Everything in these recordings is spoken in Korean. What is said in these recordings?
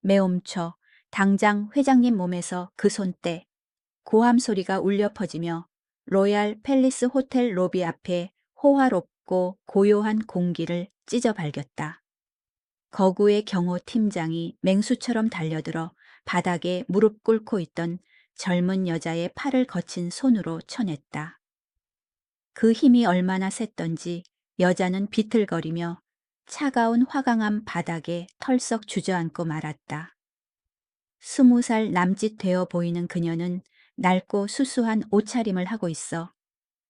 매엄쳐 당장 회장님 몸에서 그 손때 고함 소리가 울려 퍼지며 로얄 팰리스 호텔 로비 앞에 호화롭고 고요한 공기를 찢어 발겼다. 거구의 경호 팀장이 맹수처럼 달려들어 바닥에 무릎 꿇고 있던 젊은 여자의 팔을 거친 손으로 쳐냈다. 그 힘이 얼마나 셌던지 여자는 비틀거리며 차가운 화강암 바닥에 털썩 주저앉고 말았다. 20살 남짓 되어 보이는 그녀는 낡고 수수한 옷차림을 하고 있어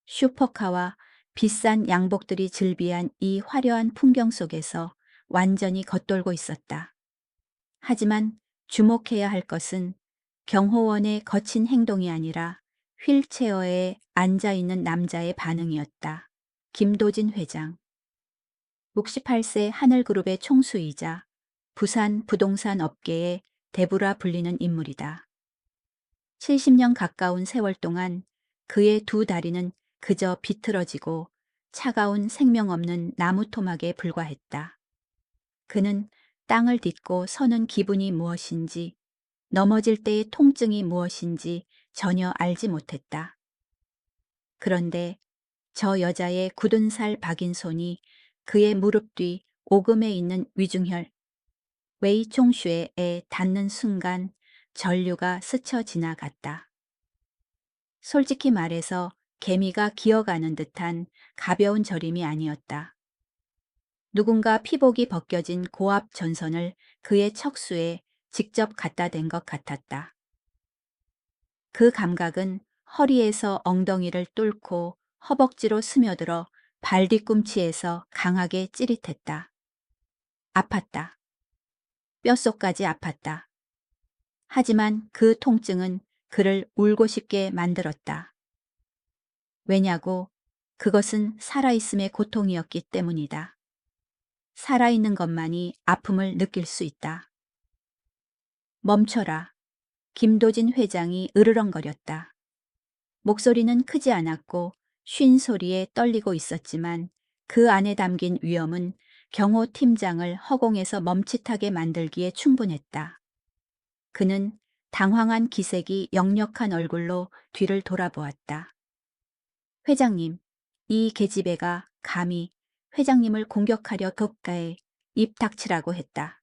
슈퍼카와 비싼 양복들이 즐비한 이 화려한 풍경 속에서 완전히 겉돌고 있었다. 하지만 주목해야 할 것은 경호원의 거친 행동이 아니라 휠체어에 앉아있는 남자의 반응이었다. 김도진 회장. 68세 하늘그룹의 총수이자 부산 부동산 업계의 대부라 불리는 인물이다. 70년 가까운 세월 동안 그의 두 다리는 그저 비틀어지고 차가운 생명 없는 나무 토막에 불과했다. 그는 땅을 딛고 서는 기분이 무엇인지, 넘어질 때의 통증이 무엇인지 전혀 알지 못했다. 그런데 저 여자의 굳은 살 박인 손이 그의 무릎 뒤 오금에 있는 위중혈, 웨이총슈에 닿는 순간 전류가 스쳐 지나갔다. 솔직히 말해서 개미가 기어가는 듯한 가벼운 저림이 아니었다. 누군가 피복이 벗겨진 고압 전선을 그의 척수에 직접 갖다 댄 것 같았다. 그 감각은 허리에서 엉덩이를 뚫고 허벅지로 스며들어 발 뒤꿈치에서 강하게 찌릿했다. 아팠다. 뼛속까지 아팠다. 하지만 그 통증은 그를 울고 싶게 만들었다. 왜냐고? 그것은 살아있음의 고통이었기 때문이다. 살아있는 것만이 아픔을 느낄 수 있다. 멈춰라. 김도진 회장이 으르렁거렸다. 목소리는 크지 않았고 쉰 소리에 떨리고 있었지만 그 안에 담긴 위험은 경호 팀장을 허공에서 멈칫하게 만들기에 충분했다. 그는 당황한 기색이 역력한 얼굴로 뒤를 돌아보았다. 회장님, 이 계집애가 감히 회장님을 공격하려 격가에 입 닥치라고 했다.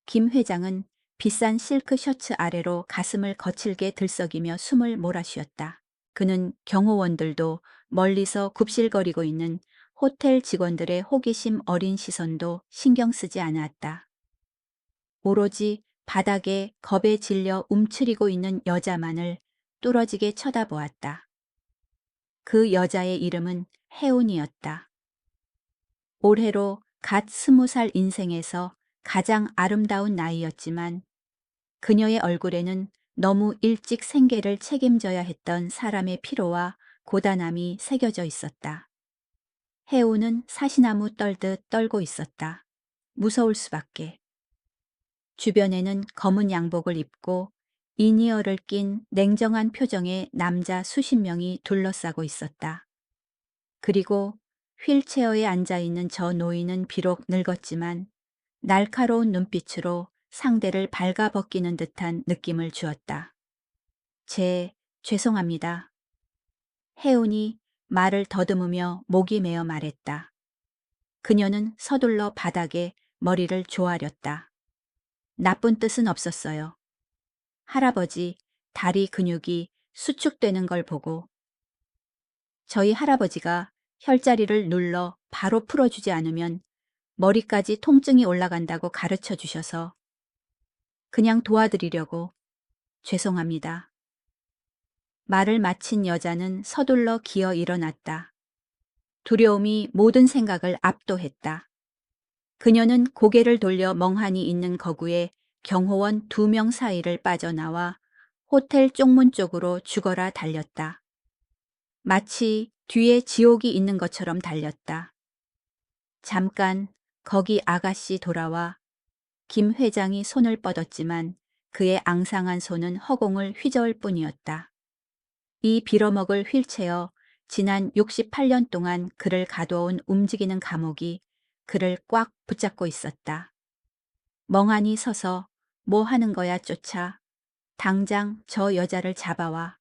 김 회장은 비싼 실크 셔츠 아래로 가슴을 거칠게 들썩이며 숨을 몰아쉬었다. 그는 경호원들도 멀리서 굽실거리고 있는 호텔 직원들의 호기심 어린 시선도 신경 쓰지 않았다. 오로지 바닥에 겁에 질려 움츠리고 있는 여자만을 뚫어지게 쳐다보았다. 그 여자의 이름은 혜운이었다. 올해로 갓 20살 인생에서 가장 아름다운 나이였지만 그녀의 얼굴에는 너무 일찍 생계를 책임져야 했던 사람의 피로와 고단함이 새겨져 있었다. 혜우는 사시나무 떨듯 떨고 있었다. 무서울 수밖에. 주변에는 검은 양복을 입고 이니어를 낀 냉정한 표정의 남자 수십 명이 둘러싸고 있었다. 그리고 휠체어에 앉아있는 저 노인은 비록 늙었지만 날카로운 눈빛으로 상대를 발가벗기는 듯한 느낌을 주었다. 죄송합니다. 혜운이 말을 더듬으며 목이 메어 말했다. 그녀는 서둘러 바닥에 머리를 조아렸다. 나쁜 뜻은 없었어요. 할아버지, 다리 근육이 수축되는 걸 보고 저희 할아버지가 혈자리를 눌러 바로 풀어주지 않으면 머리까지 통증이 올라간다고 가르쳐 주셔서 그냥 도와드리려고 죄송합니다. 말을 마친 여자는 서둘러 기어 일어났다. 두려움이 모든 생각을 압도했다. 그녀는 고개를 돌려 멍하니 있는 거구에 경호원 2명 사이를 빠져나와 호텔 쪽문 쪽으로 죽어라 달렸다. 마치 뒤에 지옥이 있는 것처럼 달렸다. 잠깐 거기 아가씨 돌아와 김 회장이 손을 뻗었지만 그의 앙상한 손은 허공을 휘저을 뿐이었다. 이 빌어먹을 휠체어, 지난 68년 동안 그를 가둬온 움직이는 감옥이 그를 꽉 붙잡고 있었다. 멍하니 서서 뭐 하는 거야 쫓아. 당장 저 여자를 잡아와.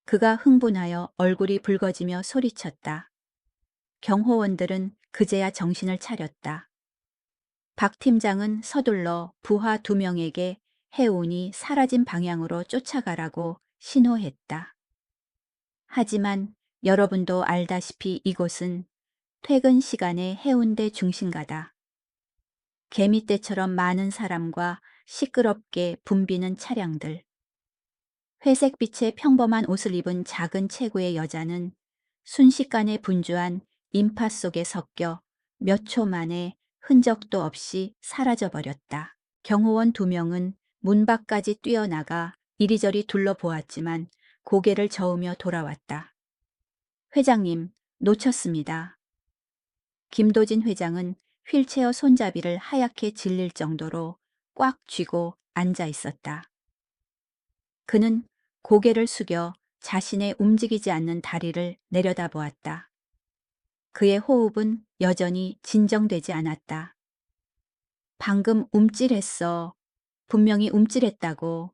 그가 흥분하여 얼굴이 붉어지며 소리쳤다. 경호원들은 그제야 정신을 차렸다. 박 팀장은 서둘러 부하 2명에게 해운이 사라진 방향으로 쫓아가라고 신호했다. 하지만 여러분도 알다시피 이곳은 퇴근 시간의 해운대 중심가다. 개미떼처럼 많은 사람과 시끄럽게 붐비는 차량들. 회색빛의 평범한 옷을 입은 작은 체구의 여자는 순식간에 분주한 인파 속에 섞여 몇 초 만에 흔적도 없이 사라져버렸다. 경호원 2명은 문 밖까지 뛰어나가 이리저리 둘러보았지만 고개를 저으며 돌아왔다. 회장님, 놓쳤습니다. 김도진 회장은 휠체어 손잡이를 하얗게 질릴 정도로 꽉 쥐고 앉아 있었다. 그는 고개를 숙여 자신의 움직이지 않는 다리를 내려다보았다. 그의 호흡은 여전히 진정되지 않았다. 방금 움찔했어. 분명히 움찔했다고.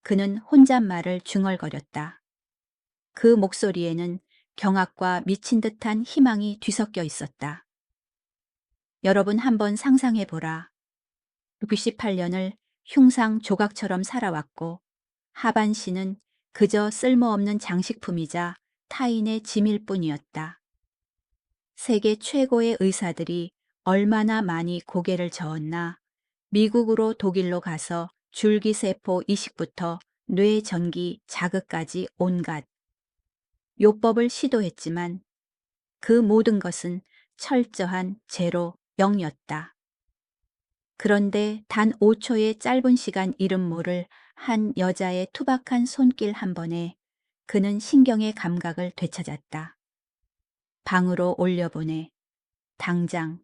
그는 혼잣말을 중얼거렸다. 그 목소리에는 경악과 미친 듯한 희망이 뒤섞여 있었다. 여러분 한번 상상해보라. 98년을 흉상 조각처럼 살아왔고 하반신은 그저 쓸모없는 장식품이자 타인의 짐일 뿐이었다. 세계 최고의 의사들이 얼마나 많이 고개를 저었나. 미국으로 독일로 가서 줄기세포 이식부터 뇌전기 자극까지 온갖 요법을 시도했지만 그 모든 것은 철저한 제로 0이었다. 그런데 단 5초의 짧은 시간 이름 모를 한 여자의 투박한 손길 한 번에 그는 신경의 감각을 되찾았다. 방으로 올려보내. 당장.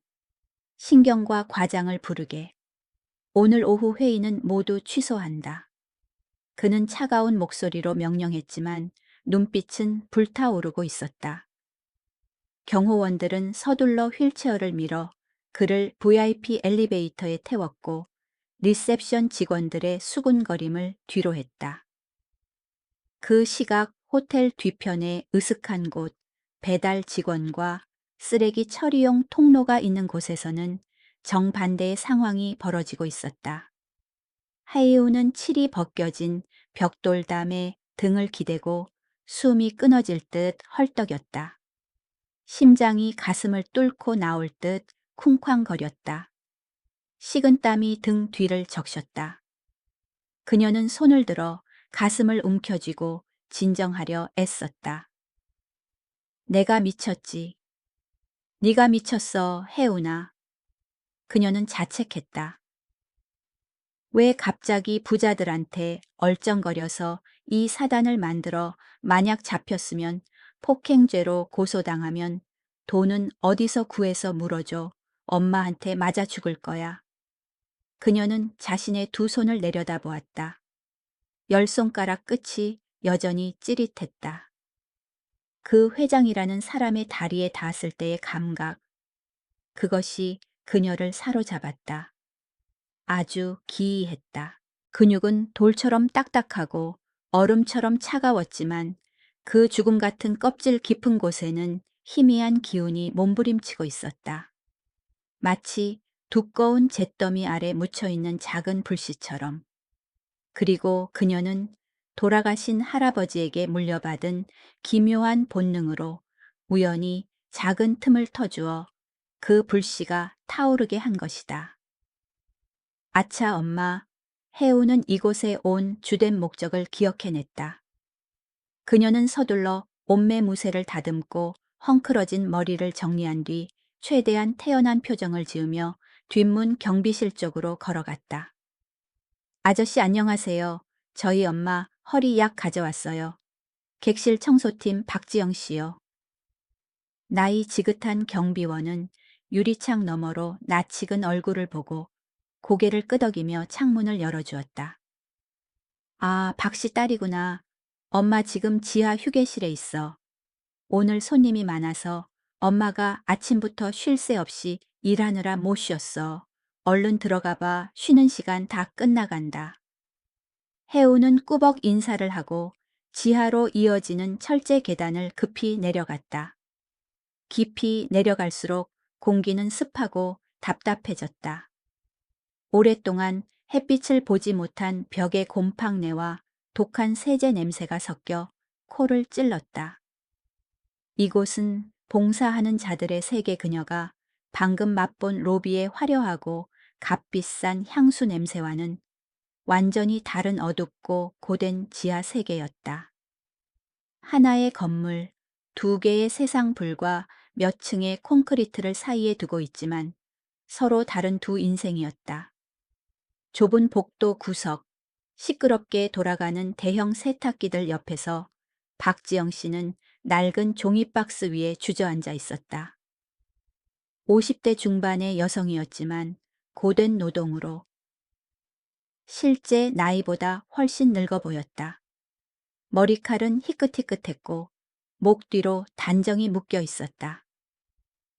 신경과 과장을 부르게. 오늘 오후 회의는 모두 취소한다. 그는 차가운 목소리로 명령했지만 눈빛은 불타오르고 있었다. 경호원들은 서둘러 휠체어를 밀어 그를 VIP 엘리베이터에 태웠고 리셉션 직원들의 수군거림을 뒤로 했다. 그 시각 호텔 뒤편에 으슥한 곳, 배달 직원과 쓰레기 처리용 통로가 있는 곳에서는 정반대의 상황이 벌어지고 있었다. 하이우는 칠이 벗겨진 벽돌담에 등을 기대고 숨이 끊어질 듯 헐떡였다. 심장이 가슴을 뚫고 나올 듯 쿵쾅거렸다. 식은땀이 등 뒤를 적셨다. 그녀는 손을 들어 가슴을 움켜쥐고 진정하려 애썼다. 내가 미쳤지. 네가 미쳤어, 해운아. 그녀는 자책했다. 왜 갑자기 부자들한테 얼쩡거려서 이 사단을 만들어 만약 잡혔으면 폭행죄로 고소당하면 돈은 어디서 구해서 물어줘. 엄마한테 맞아 죽을 거야. 그녀는 자신의 2 손을 내려다보았다. 10손가락 끝이 여전히 찌릿했다. 그 회장이라는 사람의 다리에 닿았을 때의 감각. 그것이 그녀를 사로잡았다. 아주 기이했다. 근육은 돌처럼 딱딱하고 얼음처럼 차가웠지만 그 죽음 같은 껍질 깊은 곳에는 희미한 기운이 몸부림치고 있었다. 마치 두꺼운 잿더미 아래 묻혀있는 작은 불씨처럼. 그리고 그녀는 돌아가신 할아버지에게 물려받은 기묘한 본능으로 우연히 작은 틈을 터주어 그 불씨가 타오르게 한 것이다. 아차 엄마, 해우는 이곳에 온 주된 목적을 기억해냈다. 그녀는 서둘러 옷매무새를 다듬고 헝클어진 머리를 정리한 뒤 최대한 태연한 표정을 지으며 뒷문 경비실 쪽으로 걸어갔다. 아저씨 안녕하세요. 저희 엄마 허리 약 가져왔어요. 객실 청소팀 박지영 씨요. 나이 지긋한 경비원은 유리창 너머로 낯익은 얼굴을 보고 고개를 끄덕이며 창문을 열어주었다. 아, 박 씨 딸이구나. 엄마 지금 지하 휴게실에 있어. 오늘 손님이 많아서 엄마가 아침부터 쉴 새 없이 일하느라 못 쉬었어. 얼른 들어가 봐. 쉬는 시간 다 끝나간다. 해우는 꾸벅 인사를 하고 지하로 이어지는 철제 계단을 급히 내려갔다. 깊이 내려갈수록 공기는 습하고 답답해졌다. 오랫동안 햇빛을 보지 못한 벽의 곰팡내와 독한 세제 냄새가 섞여 코를 찔렀다. 이곳은 봉사하는 자들의 세계 그녀가 방금 맛본 로비의 화려하고 값비싼 향수 냄새와는 완전히 다른 어둡고 고된 지하 세계였다. 하나의 건물, 두 개의 세상 불과 몇 층의 콘크리트를 사이에 두고 있지만 서로 다른 두 인생이었다. 좁은 복도 구석, 시끄럽게 돌아가는 대형 세탁기들 옆에서 박지영 씨는 낡은 종이박스 위에 주저앉아 있었다. 50대 중반의 여성이었지만 고된 노동으로 실제 나이보다 훨씬 늙어 보였다. 머리칼은 희끗희끗했고 목 뒤로 단정히 묶여 있었다.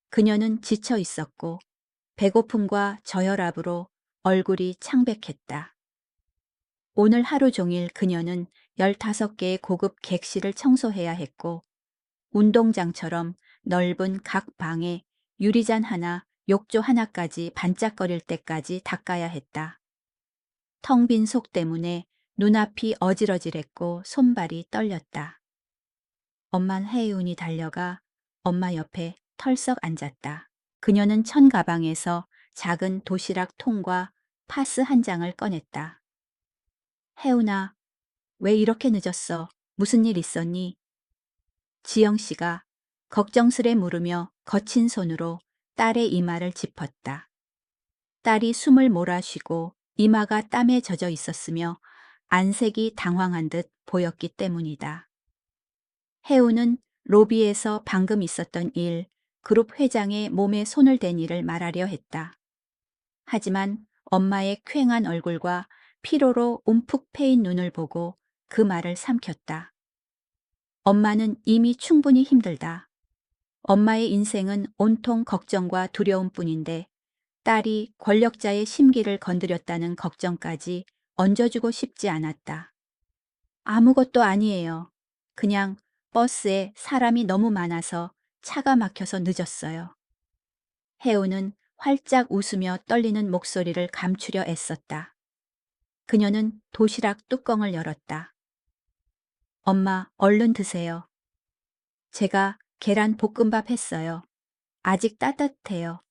그녀는 지쳐 있었고 배고픔과 저혈압으로 얼굴이 창백했다. 오늘 하루 종일 그녀는 15개의 고급 객실을 청소해야 했고 운동장처럼 넓은 각 방에 유리잔 하나, 욕조 하나까지 반짝거릴 때까지 닦아야 했다. 텅 빈 속 때문에 눈앞이 어질어질했고 손발이 떨렸다. 엄만 해운이 달려가 엄마 옆에 털썩 앉았다. 그녀는 천 가방에서 작은 도시락 통과 파스 한 장을 꺼냈다. 해운아, 왜 이렇게 늦었어? 무슨 일 있었니? 지영 씨가 걱정스레 물으며 거친 손으로 딸의 이마를 짚었다. 딸이 숨을 몰아쉬고 이마가 땀에 젖어 있었으며 안색이 당황한 듯 보였기 때문이다. 해우는 로비에서 방금 있었던 일, 그룹 회장의 몸에 손을 댄 일을 말하려 했다. 하지만 엄마의 퀭한 얼굴과 피로로 움푹 패인 눈을 보고 그 말을 삼켰다. 엄마는 이미 충분히 힘들다. 엄마의 인생은 온통 걱정과 두려움뿐인데 딸이 권력자의 심기를 건드렸다는 걱정까지 얹어주고 싶지 않았다. 아무것도 아니에요. 그냥 버스에 사람이 너무 많아서 차가 막혀서 늦었어요. 해우는 활짝 웃으며 떨리는 목소리를 감추려 애썼다. 그녀는 도시락 뚜껑을 열었다. 엄마, 얼른 드세요. 제가 계란 볶음밥 했어요. 아직 따뜻해요.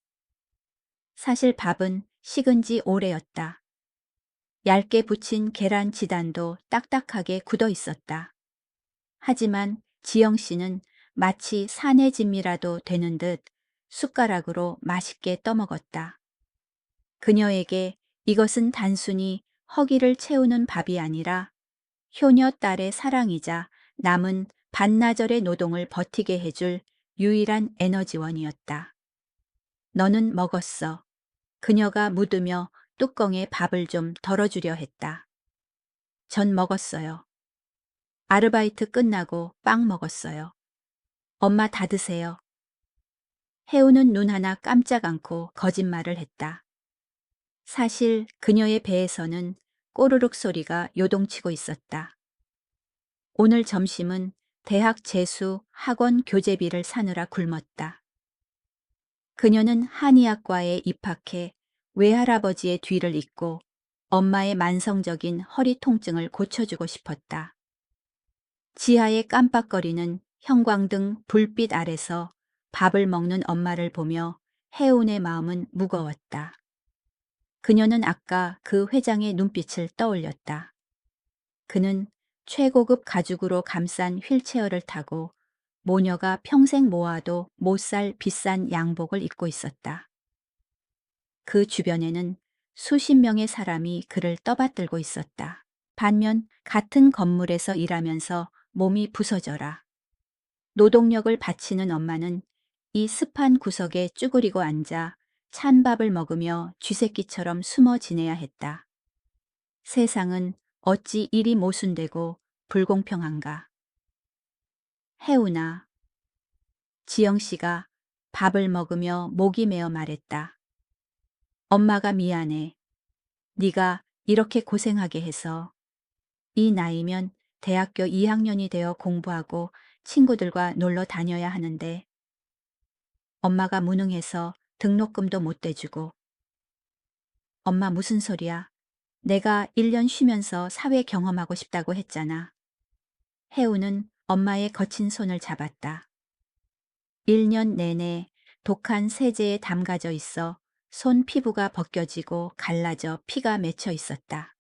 사실 밥은 식은 지 오래였다. 얇게 부친 계란 지단도 딱딱하게 굳어 있었다. 하지만 지영 씨는 마치 사내 진미라도 되는 듯 숟가락으로 맛있게 떠먹었다. 그녀에게 이것은 단순히 허기를 채우는 밥이 아니라 효녀 딸의 사랑이자 남은 반나절의 노동을 버티게 해줄 유일한 에너지원이었다. 너는 먹었어. 그녀가 묻으며 뚜껑에 밥을 좀 덜어주려 했다. 전 먹었어요. 아르바이트 끝나고 빵 먹었어요. 엄마 다 드세요. 해우는 눈 하나 깜짝 않고 거짓말을 했다. 사실 그녀의 배에서는 꼬르륵 소리가 요동치고 있었다. 오늘 점심은 대학 재수 학원 교재비를 사느라 굶었다. 그녀는 한의학과에 입학해 외할아버지의 뒤를 잇고 엄마의 만성적인 허리 통증을 고쳐주고 싶었다. 지하의 깜빡거리는 형광등 불빛 아래서 밥을 먹는 엄마를 보며 해운의 마음은 무거웠다. 그녀는 아까 그 회장의 눈빛을 떠올렸다. 그는 최고급 가죽으로 감싼 휠체어를 타고 모녀가 평생 모아도 못 살 비싼 양복을 입고 있었다. 그 주변에는 수십 명의 사람이 그를 떠받들고 있었다. 반면 같은 건물에서 일하면서 몸이 부서져라. 노동력을 바치는 엄마는 이 습한 구석에 쭈그리고 앉아 찬밥을 먹으며 쥐새끼처럼 숨어 지내야 했다. 세상은 어찌 이리 모순되고 불공평한가. 해우나. 지영 씨가 밥을 먹으며 목이 메어 말했다. 엄마가 미안해. 네가 이렇게 고생하게 해서. 이 나이면 대학교 2학년이 되어 공부하고 친구들과 놀러 다녀야 하는데 엄마가 무능해서 등록금도 못 대주고. 엄마 무슨 소리야? 내가 1년 쉬면서 사회 경험하고 싶다고 했잖아. 해우는 엄마의 거친 손을 잡았다. 1년 내내 독한 세제에 담가져 있어 손 피부가 벗겨지고 갈라져 피가 맺혀 있었다.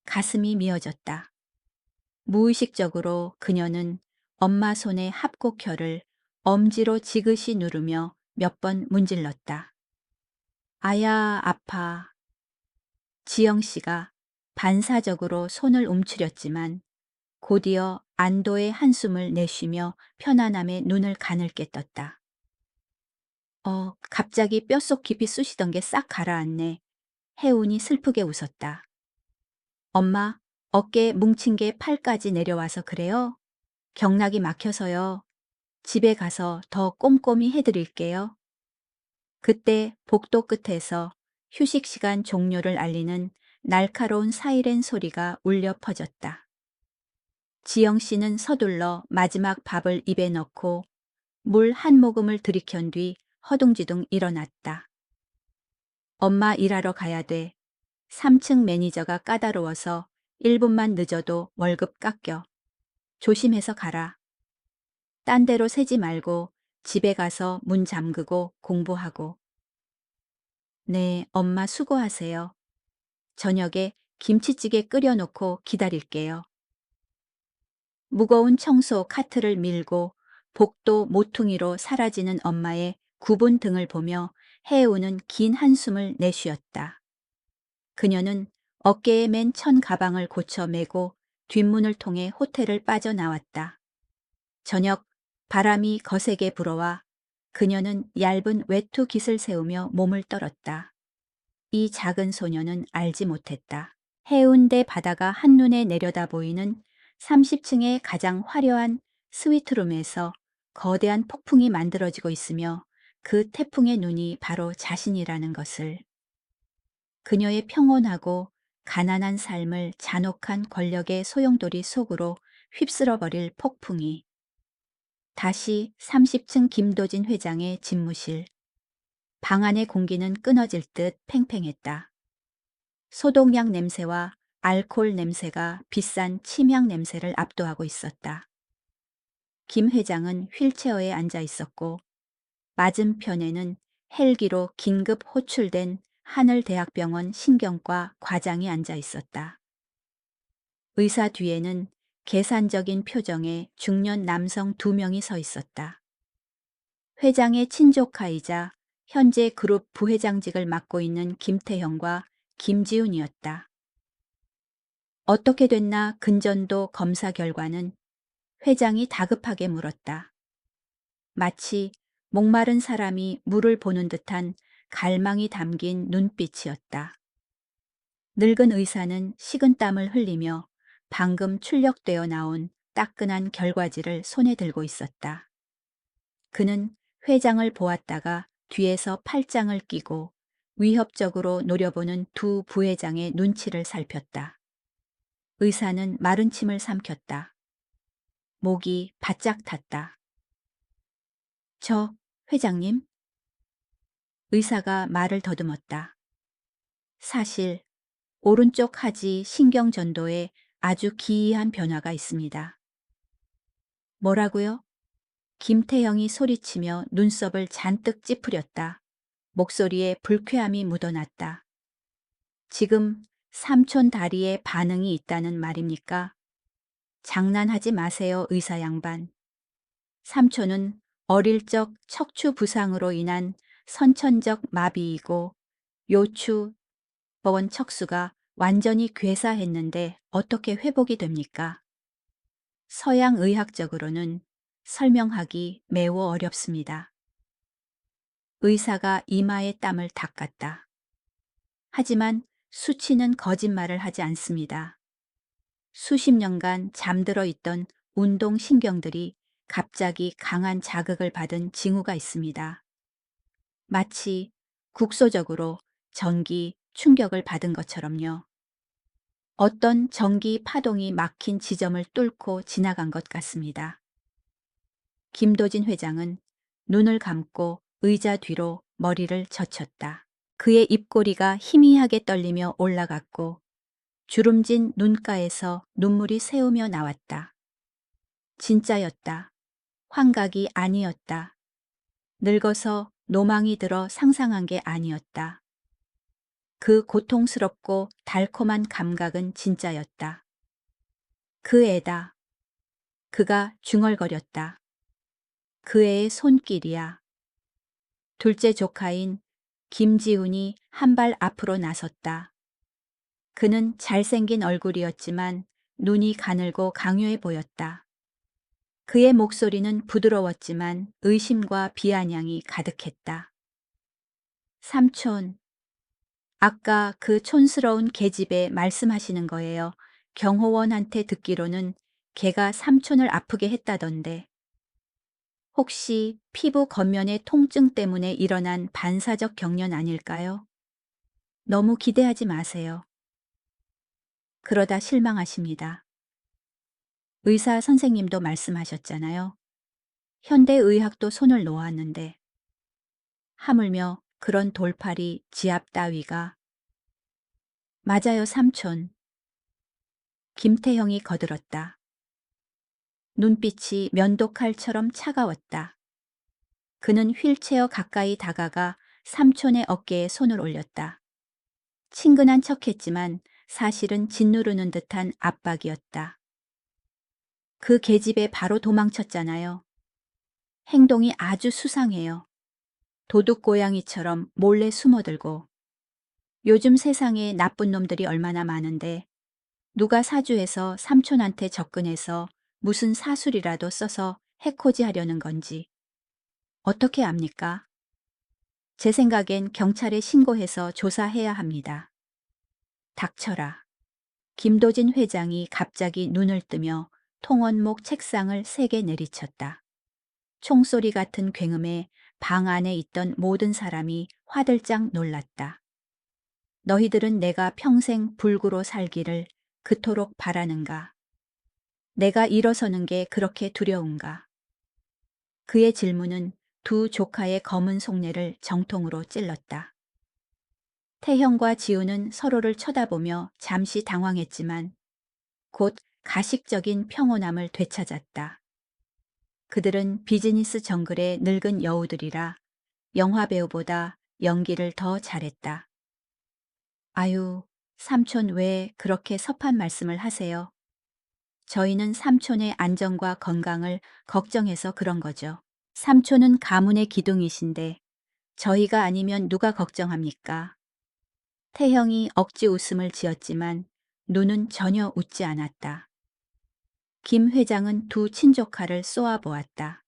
가슴이 미어졌다. 무의식적으로 그녀는 엄마 손의 합곡혈을 엄지로 지그시 누르며 몇 번 문질렀다. 아야, 아파. 지영 씨가 반사적으로 손을 움츠렸지만 곧이어 안도의 한숨을 내쉬며 편안함에 눈을 가늘게 떴다. 갑자기 뼛속 깊이 쑤시던 게 싹 가라앉네. 혜운이 슬프게 웃었다. 엄마, 어깨에 뭉친 게 팔까지 내려와서 그래요? 경락이 막혀서요. 집에 가서 더 꼼꼼히 해드릴게요. 그때 복도 끝에서 휴식 시간 종료를 알리는 날카로운 사이렌 소리가 울려 퍼졌다. 지영 씨는 서둘러 마지막 밥을 입에 넣고 물 한 모금을 들이켠 뒤 허둥지둥 일어났다. 엄마 일하러 가야 돼. 3층 매니저가 까다로워서 1분만 늦어도 월급 깎여. 조심해서 가라. 딴 데로 새지 말고 집에 가서 문 잠그고 공부하고. 네, 엄마 수고하세요. 저녁에 김치찌개 끓여놓고 기다릴게요. 무거운 청소 카트를 밀고 복도 모퉁이로 사라지는 엄마의 굽은 등을 보며 해우는 긴 한숨을 내쉬었다. 그녀는 어깨에 맨 천 가방을 고쳐 메고 뒷문을 통해 호텔을 빠져나왔다. 저녁 바람이 거세게 불어와 그녀는 얇은 외투 깃을 세우며 몸을 떨었다. 이 작은 소녀는 알지 못했다. 해운대 바다가 한눈에 내려다 보이는 30층의 가장 화려한 스위트룸에서 거대한 폭풍이 만들어지고 있으며 그 태풍의 눈이 바로 자신이라는 것을. 그녀의 평온하고 가난한 삶을 잔혹한 권력의 소용돌이 속으로 휩쓸어버릴 폭풍이. 다시 30층 김도진 회장의 집무실. 방 안의 공기는 끊어질 듯 팽팽했다. 소독약 냄새와 알코올 냄새가 비싼 침향 냄새를 압도하고 있었다. 김 회장은 휠체어에 앉아 있었고 맞은편에는 헬기로 긴급 호출된 하늘대학병원 신경과 과장이 앉아 있었다. 의사 뒤에는 계산적인 표정의 중년 남성 2명이 서 있었다. 회장의 친조카이자 현재 그룹 부회장직을 맡고 있는 김태형과 김지훈이었다. 어떻게 됐나 근전도 검사 결과는 회장이 다급하게 물었다. 마치 목마른 사람이 물을 보는 듯한 갈망이 담긴 눈빛이었다. 늙은 의사는 식은땀을 흘리며 방금 출력되어 나온 따끈한 결과지를 손에 들고 있었다. 그는 회장을 보았다가 뒤에서 팔짱을 끼고 위협적으로 노려보는 두 부회장의 눈치를 살폈다. 의사는 마른 침을 삼켰다. 목이 바짝 탔다. 회장님? 의사가 말을 더듬었다. 사실 오른쪽 하지 신경전도에 아주 기이한 변화가 있습니다. 뭐라고요? 김태형이 소리치며 눈썹을 잔뜩 찌푸렸다. 목소리에 불쾌함이 묻어났다. 지금 삼촌 다리에 반응이 있다는 말입니까? 장난하지 마세요, 의사 양반. 삼촌은 어릴 적 척추 부상으로 인한 선천적 마비이고 요추 법원 척수가 완전히 괴사했는데 어떻게 회복이 됩니까? 서양 의학적으로는 설명하기 매우 어렵습니다. 의사가 이마에 땀을 닦았다. 하지만 수치는 거짓말을 하지 않습니다. 수십 년간 잠들어 있던 운동신경들이 갑자기 강한 자극을 받은 징후가 있습니다. 마치 국소적으로 전기 충격을 받은 것처럼요. 어떤 전기 파동이 막힌 지점을 뚫고 지나간 것 같습니다. 김도진 회장은 눈을 감고 의자 뒤로 머리를 젖혔다. 그의 입꼬리가 희미하게 떨리며 올라갔고 주름진 눈가에서 눈물이 새우며 나왔다. 진짜였다. 환각이 아니었다. 늙어서 노망이 들어 상상한 게 아니었다. 그 고통스럽고 달콤한 감각은 진짜였다. 그 애다. 그가 중얼거렸다. 그 애의 손길이야. 둘째 조카인 김지훈이 한 발 앞으로 나섰다. 그는 잘생긴 얼굴이었지만 눈이 가늘고 강요해 보였다. 그의 목소리는 부드러웠지만 의심과 비아냥이 가득했다. 삼촌, 아까 그 촌스러운 계집애 말씀하시는 거예요. 경호원한테 듣기로는 걔가 삼촌을 아프게 했다던데. 혹시 피부 겉면의 통증 때문에 일어난 반사적 경련 아닐까요? 너무 기대하지 마세요. 그러다 실망하십니다. 의사 선생님도 말씀하셨잖아요. 현대의학도 손을 놓았는데 하물며 그런 돌팔이 지압 따위가. 맞아요, 삼촌. 김태형이 거들었다. 눈빛이 면도칼처럼 차가웠다. 그는 휠체어 가까이 다가가 삼촌의 어깨에 손을 올렸다. 친근한 척했지만 사실은 짓누르는 듯한 압박이었다. 그 계집애 바로 도망쳤잖아요. 행동이 아주 수상해요. 도둑고양이처럼 몰래 숨어들고. 요즘 세상에 나쁜 놈들이 얼마나 많은데 누가 사주해서 삼촌한테 접근해서 무슨 사술이라도 써서 해코지 하려는 건지. 어떻게 압니까? 제 생각엔 경찰에 신고해서 조사해야 합니다. 닥쳐라. 김도진 회장이 갑자기 눈을 뜨며 통원목 책상을 세게 내리쳤다. 총소리 같은 굉음에 방 안에 있던 모든 사람이 화들짝 놀랐다. 너희들은 내가 평생 불구로 살기를 그토록 바라는가? 내가 일어서는 게 그렇게 두려운가? 그의 질문은 두 조카의 검은 속내를 정통으로 찔렀다. 태형과 지우는 서로를 쳐다보며 잠시 당황했지만 곧 가식적인 평온함을 되찾았다. 그들은 비즈니스 정글의 늙은 여우들이라 영화배우보다 연기를 더 잘했다. 아유, 삼촌 왜 그렇게 섭한 말씀을 하세요? 저희는 삼촌의 안전과 건강을 걱정해서 그런 거죠. 삼촌은 가문의 기둥이신데 저희가 아니면 누가 걱정합니까? 태형이 억지 웃음을 지었지만 눈은 전혀 웃지 않았다. 김 회장은 두 친조카를 쏘아보았다.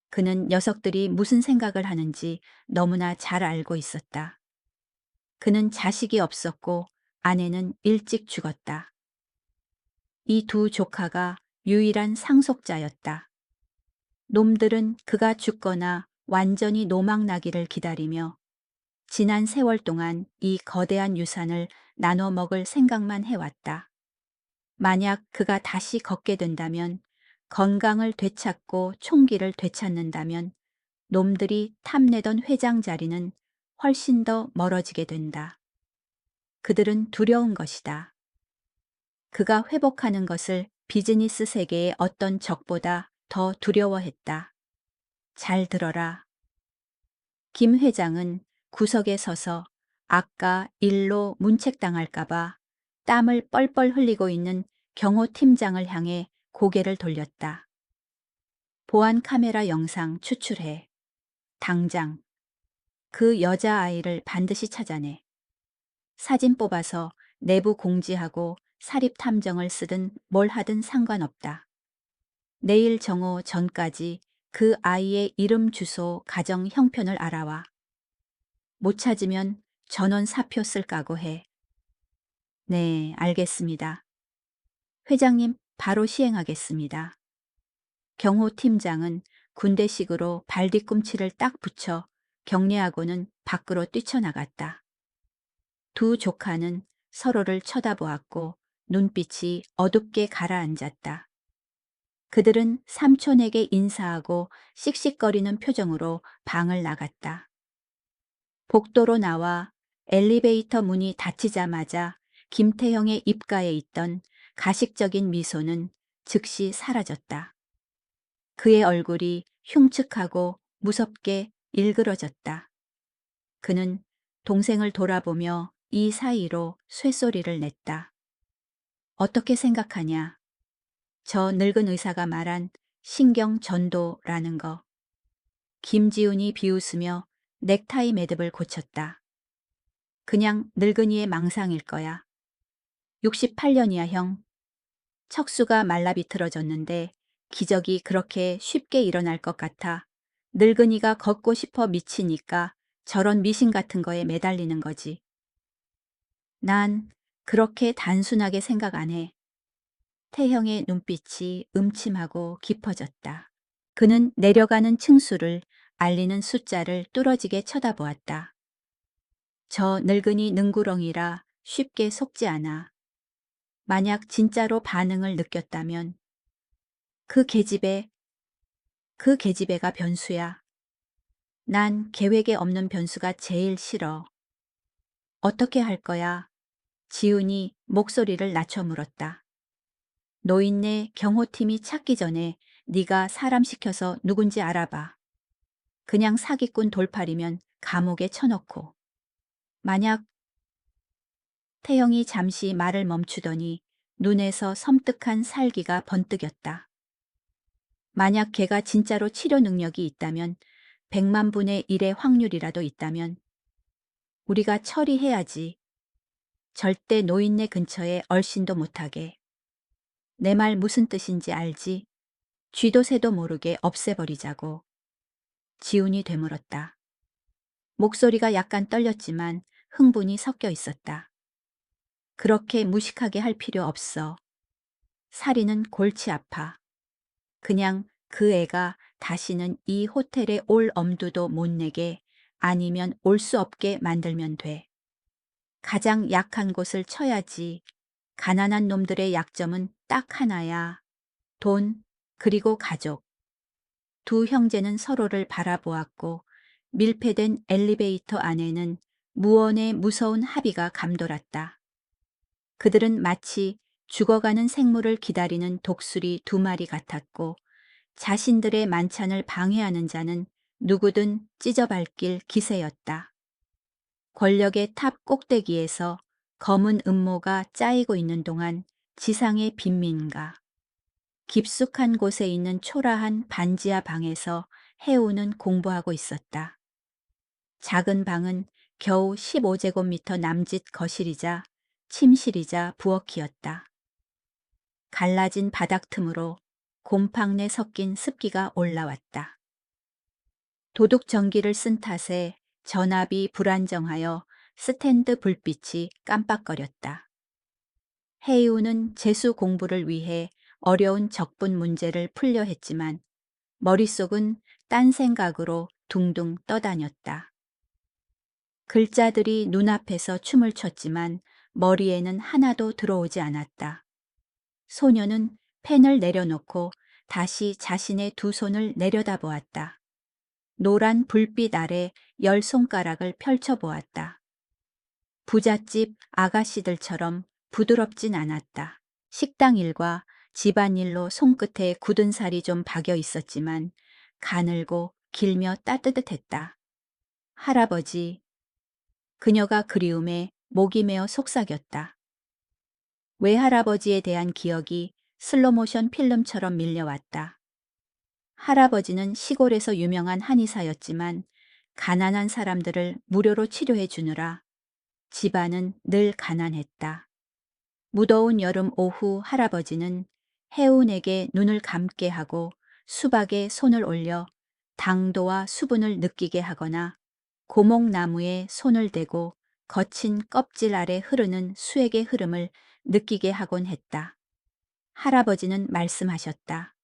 그는 녀석들이 무슨 생각을 하는지 너무나 잘 알고 있었다. 그는 자식이 없었고 아내는 일찍 죽었다. 이 두 조카가 유일한 상속자였다. 놈들은 그가 죽거나 완전히 노망나기를 기다리며 지난 세월 동안 이 거대한 유산을 나눠 먹을 생각만 해왔다. 만약 그가 다시 걷게 된다면, 건강을 되찾고 총기를 되찾는다면 놈들이 탐내던 회장 자리는 훨씬 더 멀어지게 된다. 그들은 두려운 것이다. 그가 회복하는 것을 비즈니스 세계의 어떤 적보다 더 두려워했다. 잘 들어라. 김 회장은 구석에 서서 아까 일로 문책당할까봐 땀을 뻘뻘 흘리고 있는 경호 팀장을 향해 고개를 돌렸다. 보안 카메라 영상 추출해. 당장. 그 여자아이를 반드시 찾아내. 사진 뽑아서 내부 공지하고 사립 탐정을 쓰든 뭘 하든 상관없다. 내일 정오 전까지 그 아이의 이름, 주소, 가정 형편을 알아와. 못 찾으면 전원 사표 쓸 각오해. 네, 알겠습니다. 회장님, 바로 시행하겠습니다. 경호 팀장은 군대식으로 발뒤꿈치를 딱 붙여 경례하고는 밖으로 뛰쳐나갔다. 두 조카는 서로를 쳐다보았고 눈빛이 어둡게 가라앉았다. 그들은 삼촌에게 인사하고 씩씩거리는 표정으로 방을 나갔다. 복도로 나와 엘리베이터 문이 닫히자마자 김태형의 입가에 있던 가식적인 미소는 즉시 사라졌다. 그의 얼굴이 흉측하고 무섭게 일그러졌다. 그는 동생을 돌아보며 이 사이로 쇳소리를 냈다. 어떻게 생각하냐? 저 늙은 의사가 말한 신경 전도라는 거. 김지훈이 비웃으며 넥타이 매듭을 고쳤다. 그냥 늙은이의 망상일 거야. 68년이야, 형. 척수가 말라비틀어졌는데 기적이 그렇게 쉽게 일어날 것 같아. 늙은이가 걷고 싶어 미치니까 저런 미신 같은 거에 매달리는 거지. 난 그렇게 단순하게 생각 안 해. 태형의 눈빛이 음침하고 깊어졌다. 그는 내려가는 층수를 알리는 숫자를 뚫어지게 쳐다보았다. 저 늙은이 능구렁이라 쉽게 속지 않아. 만약 진짜로 반응을 느꼈다면 그 계집애, 그 계집애가 변수야. 난 계획에 없는 변수가 제일 싫어. 어떻게 할 거야? 지훈이 목소리를 낮춰 물었다. 노인네 경호팀이 찾기 전에 네가 사람 시켜서 누군지 알아봐. 그냥 사기꾼 돌팔이면 감옥에 쳐넣고. 만약 태영이 잠시 말을 멈추더니 눈에서 섬뜩한 살기가 번뜩였다. 만약 걔가 진짜로 치료 능력이 있다면 100만 분의 1의 확률이라도 있다면 우리가 처리해야지. 절대 노인네 근처에 얼씬도 못하게. 내 말 무슨 뜻인지 알지? 쥐도 새도 모르게 없애버리자고. 지훈이 되물었다. 목소리가 약간 떨렸지만 흥분이 섞여 있었다. 그렇게 무식하게 할 필요 없어. 사리는 골치 아파. 그냥 그 애가 다시는 이 호텔에 올 엄두도 못 내게 아니면 올 수 없게 만들면 돼. 가장 약한 곳을 쳐야지. 가난한 놈들의 약점은 딱 하나야. 돈, 그리고 가족. 두 형제는 서로를 바라보았고 밀폐된 엘리베이터 안에는 무언의 무서운 합의가 감돌았다. 그들은 마치 죽어가는 생물을 기다리는 독수리 두 마리 같았고 자신들의 만찬을 방해하는 자는 누구든 찢어밟길 기세였다. 권력의 탑 꼭대기에서 검은 음모가 짜이고 있는 동안 지상의 빈민가. 깊숙한 곳에 있는 초라한 반지하 방에서 해우는 공부하고 있었다. 작은 방은 겨우 15제곱미터 남짓 거실이자 침실이자 부엌이었다. 갈라진 바닥 틈으로 곰팡내 섞인 습기가 올라왔다. 도둑 전기를 쓴 탓에 전압이 불안정하여 스탠드 불빛이 깜빡거렸다. 해이우는 재수 공부를 위해 어려운 적분 문제를 풀려 했지만 머릿속은 딴 생각으로 둥둥 떠다녔다. 글자들이 눈앞에서 춤을 췄지만 머리에는 하나도 들어오지 않았다. 소녀는 펜을 내려놓고 다시 자신의 두 손을 내려다보았다. 노란 불빛 아래 10손가락을 펼쳐보았다. 부잣집 아가씨들처럼 부드럽진 않았다. 식당 일과 집안일로 손끝에 굳은 살이 좀 박여 있었지만 가늘고 길며 따뜻했다. 할아버지. 그녀가 그리움에 목이 메어 속삭였다. 외할아버지에 대한 기억이 슬로모션 필름처럼 밀려왔다. 할아버지는 시골에서 유명한 한의사였지만 가난한 사람들을 무료로 치료해 주느라 집안은 늘 가난했다. 무더운 여름 오후 할아버지는 해운에게 눈을 감게 하고 수박에 손을 올려 당도와 수분을 느끼게 하거나 고목나무에 손을 대고 거친 껍질 아래 흐르는 수액의 흐름을 느끼게 하곤 했다. 할아버지는 말씀하셨다.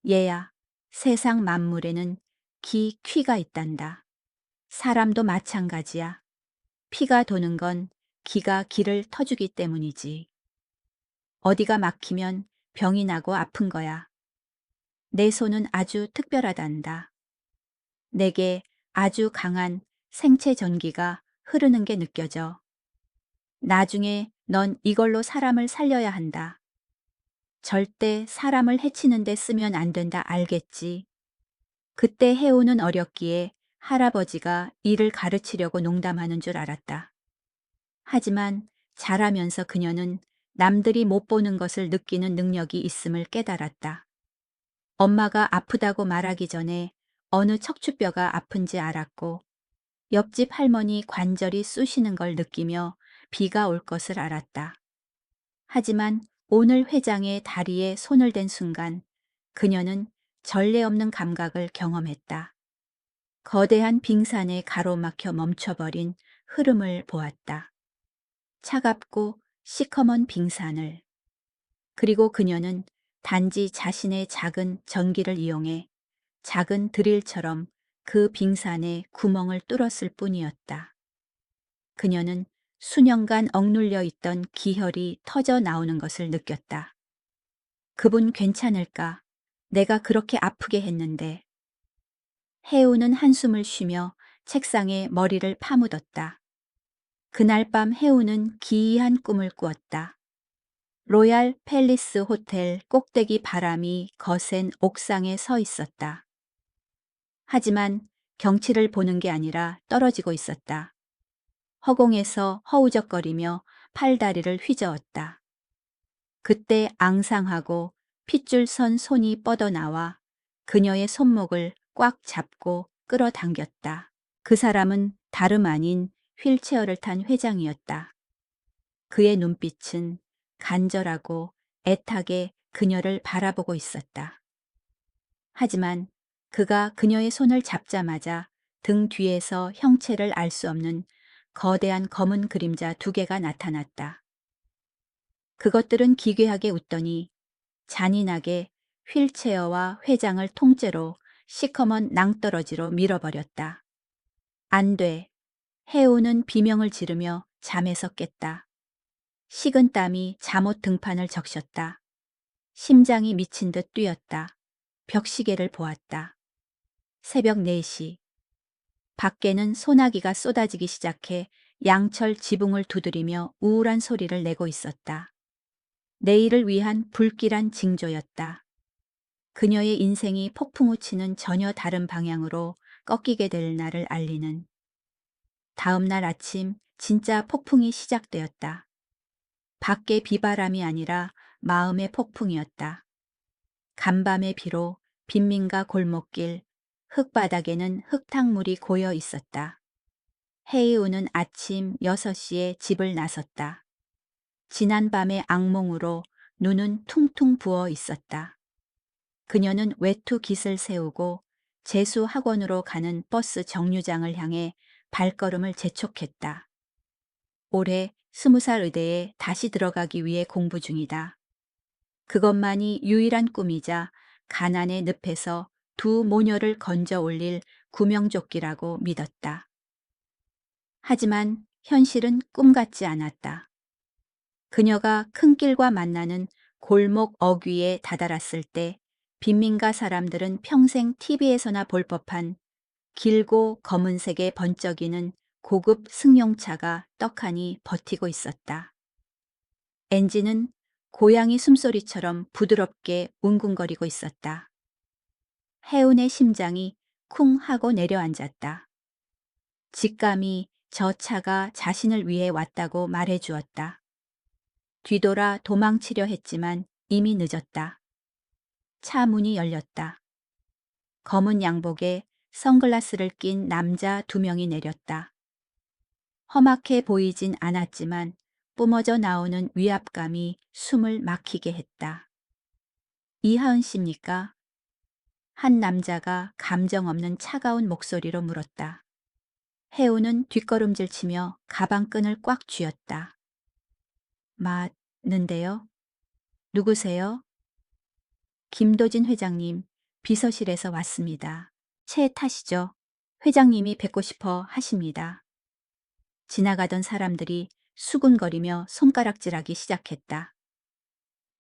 얘야, 세상 만물에는 퀴가 있단다. 사람도 마찬가지야. 피가 도는 건 기가 길을 터주기 때문이지. 어디가 막히면 병이 나고 아픈 거야. 내 손은 아주 특별하단다. 내게 아주 강한 생체 전기가 흐르는 게 느껴져. 나중에 넌 이걸로 사람을 살려야 한다. 절대 사람을 해치는 데 쓰면 안 된다, 알겠지? 그때 해오는 어렸기에 할아버지가 이를 가르치려고 농담하는 줄 알았다. 하지만 자라면서 그녀는 남들이 못 보는 것을 느끼는 능력이 있음을 깨달았다. 엄마가 아프다고 말하기 전에 어느 척추뼈가 아픈지 알았고, 옆집 할머니 관절이 쑤시는 걸 느끼며 비가 올 것을 알았다. 하지만 오늘 회장의 다리에 손을 댄 순간 그녀는 전례 없는 감각을 경험했다. 거대한 빙산에 가로막혀 멈춰버린 흐름을 보았다. 차갑고 시커먼 빙산을. 그리고 그녀는 단지 자신의 작은 전기를 이용해 작은 드릴처럼 그 빙산에 구멍을 뚫었을 뿐이었다. 그녀는 수년간 억눌려 있던 기혈이 터져 나오는 것을 느꼈다. 그분 괜찮을까? 내가 그렇게 아프게 했는데. 해우는 한숨을 쉬며 책상에 머리를 파묻었다. 그날 밤 해우는 기이한 꿈을 꾸었다. 로얄 팰리스 호텔 꼭대기 바람이 거센 옥상에 서 있었다. 하지만 경치를 보는 게 아니라 떨어지고 있었다. 허공에서 허우적거리며 팔다리를 휘저었다. 그때 앙상하고 핏줄 선 손이 뻗어나와 그녀의 손목을 꽉 잡고 끌어당겼다. 그 사람은 다름 아닌 휠체어를 탄 회장이었다. 그의 눈빛은 간절하고 애타게 그녀를 바라보고 있었다. 하지만 그가 그녀의 손을 잡자마자 등 뒤에서 형체를 알 수 없는 거대한 검은 그림자 두 개가 나타났다. 그것들은 기괴하게 웃더니 잔인하게 휠체어와 회장을 통째로 시커먼 낭떠러지로 밀어버렸다. 안 돼. 해오는 비명을 지르며 잠에서 깼다. 식은 땀이 잠옷 등판을 적셨다. 심장이 미친 듯 뛰었다. 벽시계를 보았다. 새벽 4시. 밖에는 소나기가 쏟아지기 시작해 양철 지붕을 두드리며 우울한 소리를 내고 있었다. 내일을 위한 불길한 징조였다. 그녀의 인생이 폭풍우 치는 전혀 다른 방향으로 꺾이게 될 날을 알리는. 다음 날 아침 진짜 폭풍이 시작되었다. 밖의 비바람이 아니라 마음의 폭풍이었다. 간밤의 비로 빈민가 골목길, 흙바닥에는 흙탕물이 고여 있었다. 해이우는 아침 6시에 집을 나섰다. 지난밤의 악몽으로 눈은 퉁퉁 부어 있었다. 그녀는 외투 깃을 세우고 재수 학원으로 가는 버스 정류장을 향해 발걸음을 재촉했다. 올해 20살 의대에 다시 들어가기 위해 공부 중이다. 그것만이 유일한 꿈이자 가난의 늪에서 두 모녀를 건져 올릴 구명조끼라고 믿었다. 하지만 현실은 꿈 같지 않았다. 그녀가 큰 길과 만나는 골목 어귀에 다다랐을 때 빈민가 사람들은 평생 TV에서나 볼 법한 길고 검은색의 번쩍이는 고급 승용차가 떡하니 버티고 있었다. 엔진은 고양이 숨소리처럼 부드럽게 웅궁거리고 있었다. 해운의 심장이 쿵 하고 내려앉았다. 직감이 저 차가 자신을 위해 왔다고 말해주었다. 뒤돌아 도망치려 했지만 이미 늦었다. 차 문이 열렸다. 검은 양복에 선글라스를 낀 남자 2명이 내렸다. 험악해 보이진 않았지만 뿜어져 나오는 위압감이 숨을 막히게 했다. 이하은 씨입니까? 한 남자가 감정 없는 차가운 목소리로 물었다. 해우는 뒷걸음질치며 가방끈을 꽉 쥐었다. 맞는데요? 누구세요? 김도진 회장님, 비서실에서 왔습니다. 차 타시죠. 회장님이 뵙고 싶어 하십니다. 지나가던 사람들이 수군거리며 손가락질하기 시작했다.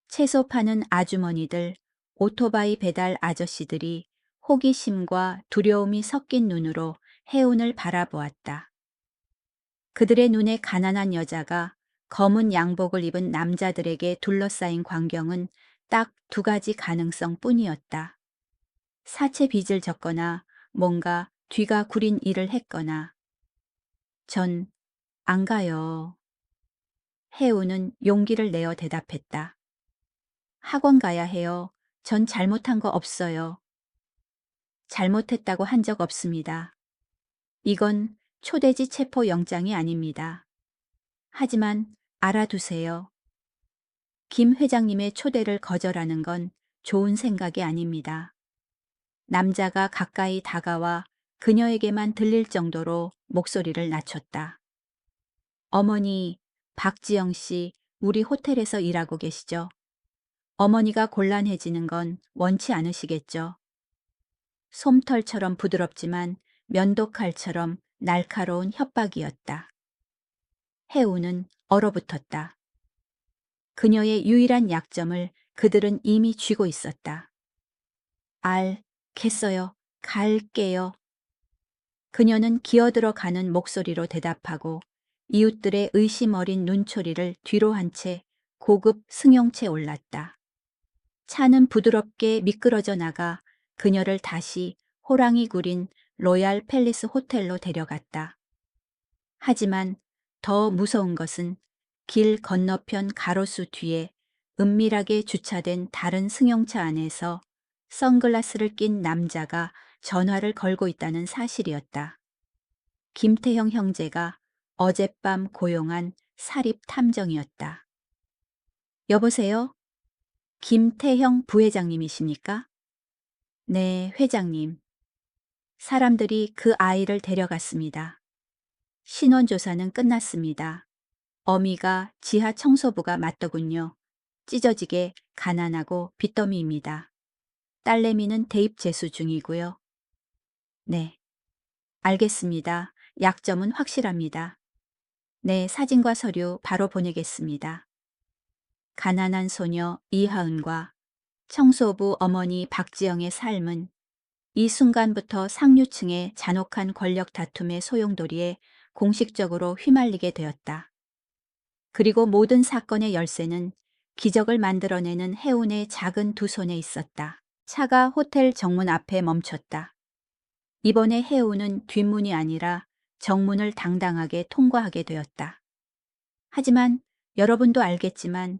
채소 파는 아주머니들, 오토바이 배달 아저씨들이 호기심과 두려움이 섞인 눈으로 해운을 바라보았다. 그들의 눈에 가난한 여자가 검은 양복을 입은 남자들에게 둘러싸인 광경은 딱 두 가지 가능성 뿐이었다. 사채 빚을 졌거나 뭔가 뒤가 구린 일을 했거나. 전 안 가요. 해우는 용기를 내어 대답했다. 학원 가야 해요. 전 잘못한 거 없어요. 잘못했다고 한 적 없습니다. 이건 초대지 체포 영장이 아닙니다. 하지만 알아두세요. 김 회장님의 초대를 거절하는 건 좋은 생각이 아닙니다. 남자가 가까이 다가와 그녀에게만 들릴 정도로 목소리를 낮췄다. 어머니, 박지영 씨, 우리 호텔에서 일하고 계시죠? 어머니가 곤란해지는 건 원치 않으시겠죠? 솜털처럼 부드럽지만 면도칼처럼 날카로운 협박이었다. 해우는 얼어붙었다. 그녀의 유일한 약점을 그들은 이미 쥐고 있었다. 알겠어요. 갈게요. 그녀는 기어들어가는 목소리로 대답하고 이웃들의 의심 어린 눈초리를 뒤로 한 채 고급 승용차에 올랐다. 차는 부드럽게 미끄러져 나가 그녀를 다시 호랑이 구린 로얄 팰리스 호텔로 데려갔다. 하지만 더 무서운 것은 길 건너편 가로수 뒤에 은밀하게 주차된 다른 승용차 안에서 선글라스를 낀 남자가 전화를 걸고 있다는 사실이었다. 김태형 형제가 어젯밤 고용한 사립 탐정이었다. 여보세요? 김태형 부회장님이십니까? 네, 회장님. 사람들이 그 아이를 데려갔습니다. 신원조사는 끝났습니다. 어미가 지하 청소부가 맞더군요. 찢어지게 가난하고 빚더미입니다. 딸내미는 대입 재수 중이고요. 네, 알겠습니다. 약점은 확실합니다. 네, 사진과 서류 바로 보내겠습니다. 가난한 소녀 이하은과 청소부 어머니 박지영의 삶은 이 순간부터 상류층의 잔혹한 권력 다툼의 소용돌이에 공식적으로 휘말리게 되었다. 그리고 모든 사건의 열쇠는 기적을 만들어내는 해운의 작은 두 손에 있었다. 차가 호텔 정문 앞에 멈췄다. 이번에 해운은 뒷문이 아니라 정문을 당당하게 통과하게 되었다. 하지만 여러분도 알겠지만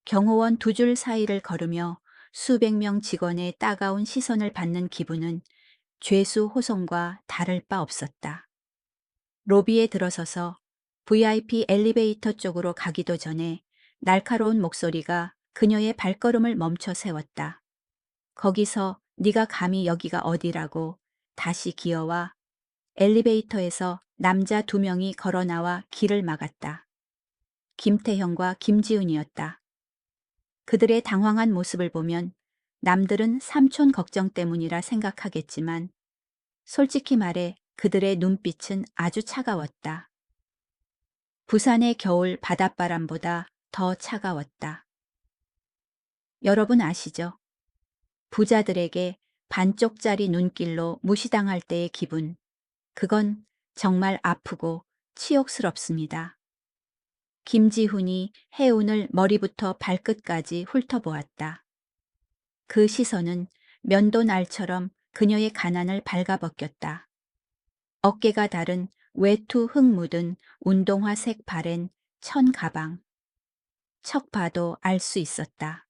경호원 두 줄 사이를 걸으며 수백 명 직원의 따가운 시선을 받는 기분은 죄수 호송과 다를 바 없었다. 로비에 들어서서 VIP 엘리베이터 쪽으로 가기도 전에 날카로운 목소리가 그녀의 발걸음을 멈춰 세웠다. 거기서 네가 감히 여기가 어디라고 다시 기어와 엘리베이터에서 남자 두 명이 걸어 나와 길을 막았다. 김태형과 김지훈이었다. 그들의 당황한 모습을 보면 남들은 삼촌 걱정 때문이라 생각하겠지만 솔직히 말해 그들의 눈빛은 아주 차가웠다. 부산의 겨울 바닷바람보다 더 차가웠다. 여러분 아시죠? 부자들에게 반쪽짜리 눈길로 무시당할 때의 기분. 그건 정말 아프고 치욕스럽습니다. 김지훈이 해운을 머리부터 발끝까지 훑어보았다. 그 시선은 면도날처럼 그녀의 가난을 발가벗겼다. 어깨가 다른 외투 흙 묻은 운동화색 바랜 천 가방. 척 봐도 알 수 있었다.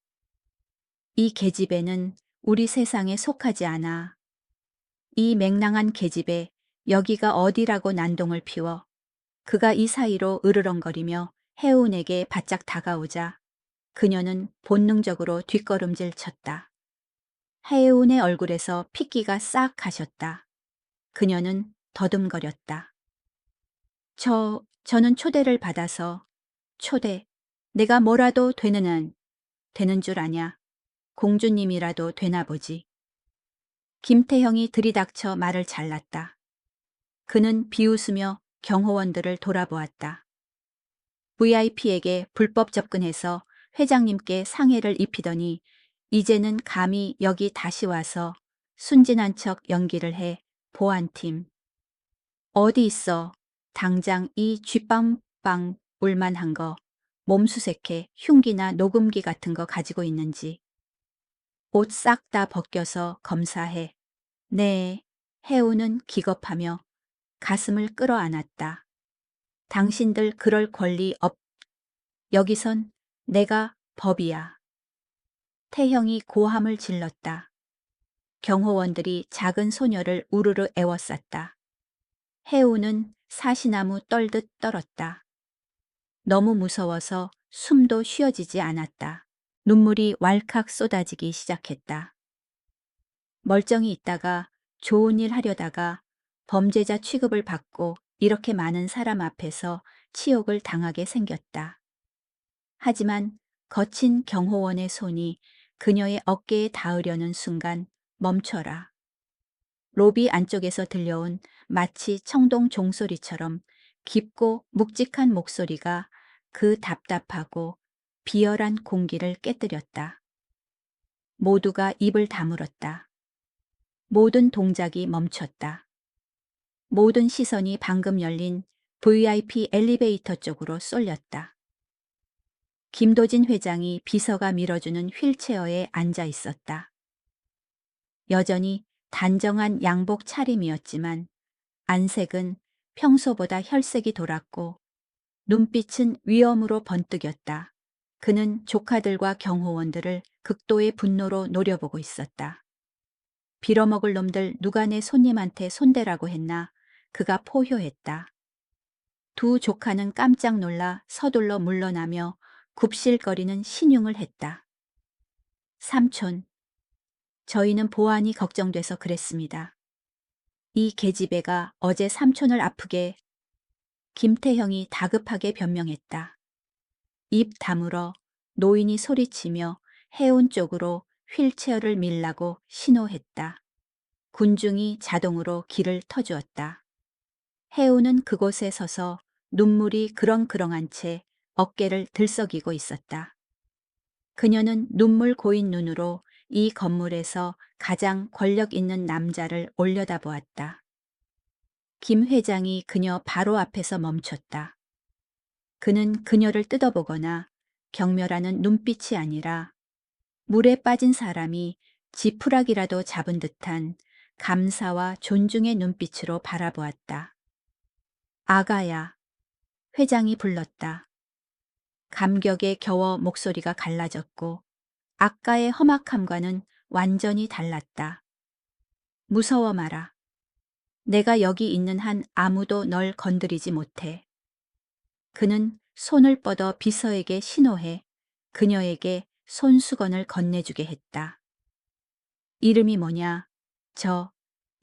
이 계집애는 우리 세상에 속하지 않아. 이 맹랑한 계집애 여기가 어디라고 난동을 피워 그가 이 사이로 으르렁거리며 해운에게 바짝 다가오자 그녀는 본능적으로 뒷걸음질 쳤다. 해운의 얼굴에서 핏기가 싹 가셨다. 그녀는 더듬거렸다. 저는 초대를 받아서. 초대. 내가 뭐라도 되는 줄 아냐. 공주님이라도 되나 보지. 김태형이 들이닥쳐 말을 잘랐다. 그는 비웃으며 경호원들을 돌아보았다. VIP에게 불법 접근해서 회장님께 상해를 입히더니 이제는 감히 여기 다시 와서 순진한 척 연기를 해. 보안팀. 어디 있어? 당장 이 쥐빵빵 울만한 거 몸수색해. 흉기나 녹음기 같은 거 가지고 있는지. 옷 싹 다 벗겨서 검사해. 네. 해우는 기겁하며 가슴을 끌어안았다. 당신들 그럴 권리 없. 여기선 내가 법이야. 태형이 고함을 질렀다. 경호원들이 작은 소녀를 우르르 에워쌌다. 해우는 사시나무 떨듯 떨었다. 너무 무서워서 숨도 쉬어지지 않았다. 눈물이 왈칵 쏟아지기 시작했다. 멀쩡히 있다가 좋은 일 하려다가 범죄자 취급을 받고 이렇게 많은 사람 앞에서 치욕을 당하게 생겼다. 하지만 거친 경호원의 손이 그녀의 어깨에 닿으려는 순간 멈춰라. 로비 안쪽에서 들려온 마치 청동 종소리처럼 깊고 묵직한 목소리가 그 답답하고 비열한 공기를 깨뜨렸다. 모두가 입을 다물었다. 모든 동작이 멈췄다. 모든 시선이 방금 열린 VIP 엘리베이터 쪽으로 쏠렸다. 김도진 회장이 비서가 밀어주는 휠체어에 앉아 있었다. 여전히 단정한 양복 차림이었지만 안색은 평소보다 혈색이 돌았고 눈빛은 위험으로 번뜩였다. 그는 조카들과 경호원들을 극도의 분노로 노려보고 있었다. 빌어먹을 놈들 누가 내 손님한테 손대라고 했나 그가 포효했다. 두 조카는 깜짝 놀라 서둘러 물러나며 굽실거리는 신용을 했다. 삼촌, 저희는 보안이 걱정돼서 그랬습니다. 이 계집애가 어제 삼촌을 아프게. 김태형이 다급하게 변명했다. 입 다물어 노인이 소리치며 해운 쪽으로 휠체어를 밀라고 신호했다. 군중이 자동으로 길을 터주었다. 해운은 그곳에 서서 눈물이 그렁그렁한 채 어깨를 들썩이고 있었다. 그녀는 눈물 고인 눈으로 이 건물에서 가장 권력 있는 남자를 올려다보았다. 김 회장이 그녀 바로 앞에서 멈췄다. 그는 그녀를 뜯어보거나 경멸하는 눈빛이 아니라 물에 빠진 사람이 지푸라기라도 잡은 듯한 감사와 존중의 눈빛으로 바라보았다. 아가야, 회장이 불렀다. 감격에 겨워 목소리가 갈라졌고 아까의 험악함과는 완전히 달랐다. 무서워 마라. 내가 여기 있는 한 아무도 널 건드리지 못해. 그는 손을 뻗어 비서에게 신호해 그녀에게 손수건을 건네주게 했다. 이름이 뭐냐? 저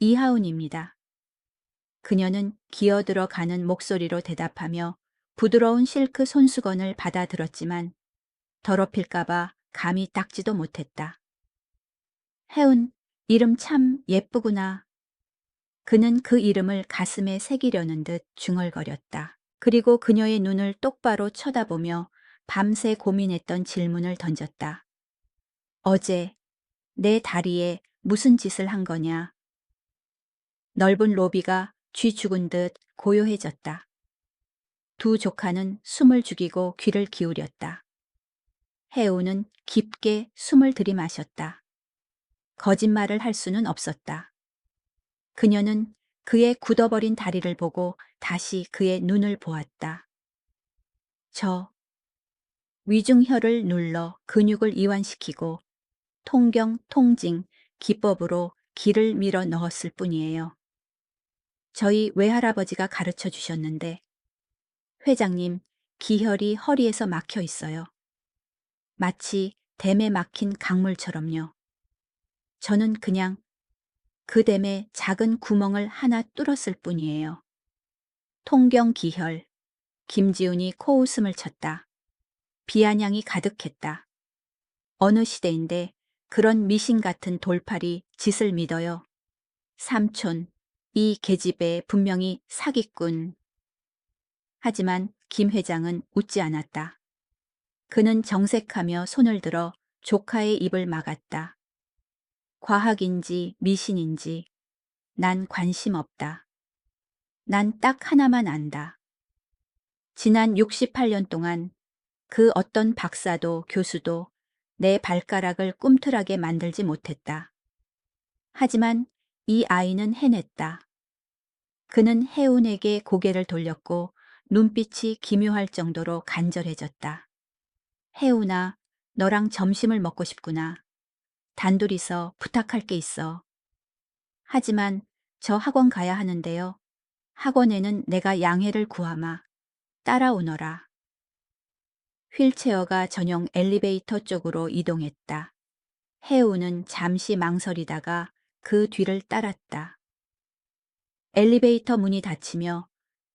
이하운입니다. 그녀는 기어들어 가는 목소리로 대답하며 부드러운 실크 손수건을 받아들었지만 더럽힐까봐 감히 닦지도 못했다. 혜운, 이름 참 예쁘구나. 그는 그 이름을 가슴에 새기려는 듯 중얼거렸다. 그리고 그녀의 눈을 똑바로 쳐다보며 밤새 고민했던 질문을 던졌다. 어제 내 다리에 무슨 짓을 한 거냐? 넓은 로비가 쥐 죽은 듯 고요해졌다. 두 조카는 숨을 죽이고 귀를 기울였다. 해우는 깊게 숨을 들이마셨다. 거짓말을 할 수는 없었다. 그녀는 그의 굳어버린 다리를 보고 다시 그의 눈을 보았다. 저 위중혈을 눌러 근육을 이완시키고 통경, 통징, 기법으로 기를 밀어 넣었을 뿐이에요. 저희 외할아버지가 가르쳐 주셨는데 회장님, 기혈이 허리에서 막혀 있어요. 마치 댐에 막힌 강물처럼요. 저는 그냥 그 댐에 작은 구멍을 하나 뚫었을 뿐이에요. 통경기혈. 김지훈이 코웃음을 쳤다. 비아냥이 가득했다. 어느 시대인데 그런 미신 같은 돌팔이 짓을 믿어요. 삼촌, 이 계집애 분명히 사기꾼. 하지만 김 회장은 웃지 않았다. 그는 정색하며 손을 들어 조카의 입을 막았다. 과학인지 미신인지 난 관심 없다. 난 딱 하나만 안다. 지난 68년 동안 그 어떤 박사도 교수도 내 발가락을 꿈틀하게 만들지 못했다. 하지만 이 아이는 해냈다. 그는 해운에게 고개를 돌렸고 눈빛이 기묘할 정도로 간절해졌다. 해운아, 너랑 점심을 먹고 싶구나. 단둘이서 부탁할 게 있어. 하지만 저 학원 가야 하는데요. 학원에는 내가 양해를 구하마. 따라오너라. 휠체어가 전용 엘리베이터 쪽으로 이동했다. 해운은 잠시 망설이다가 그 뒤를 따랐다. 엘리베이터 문이 닫히며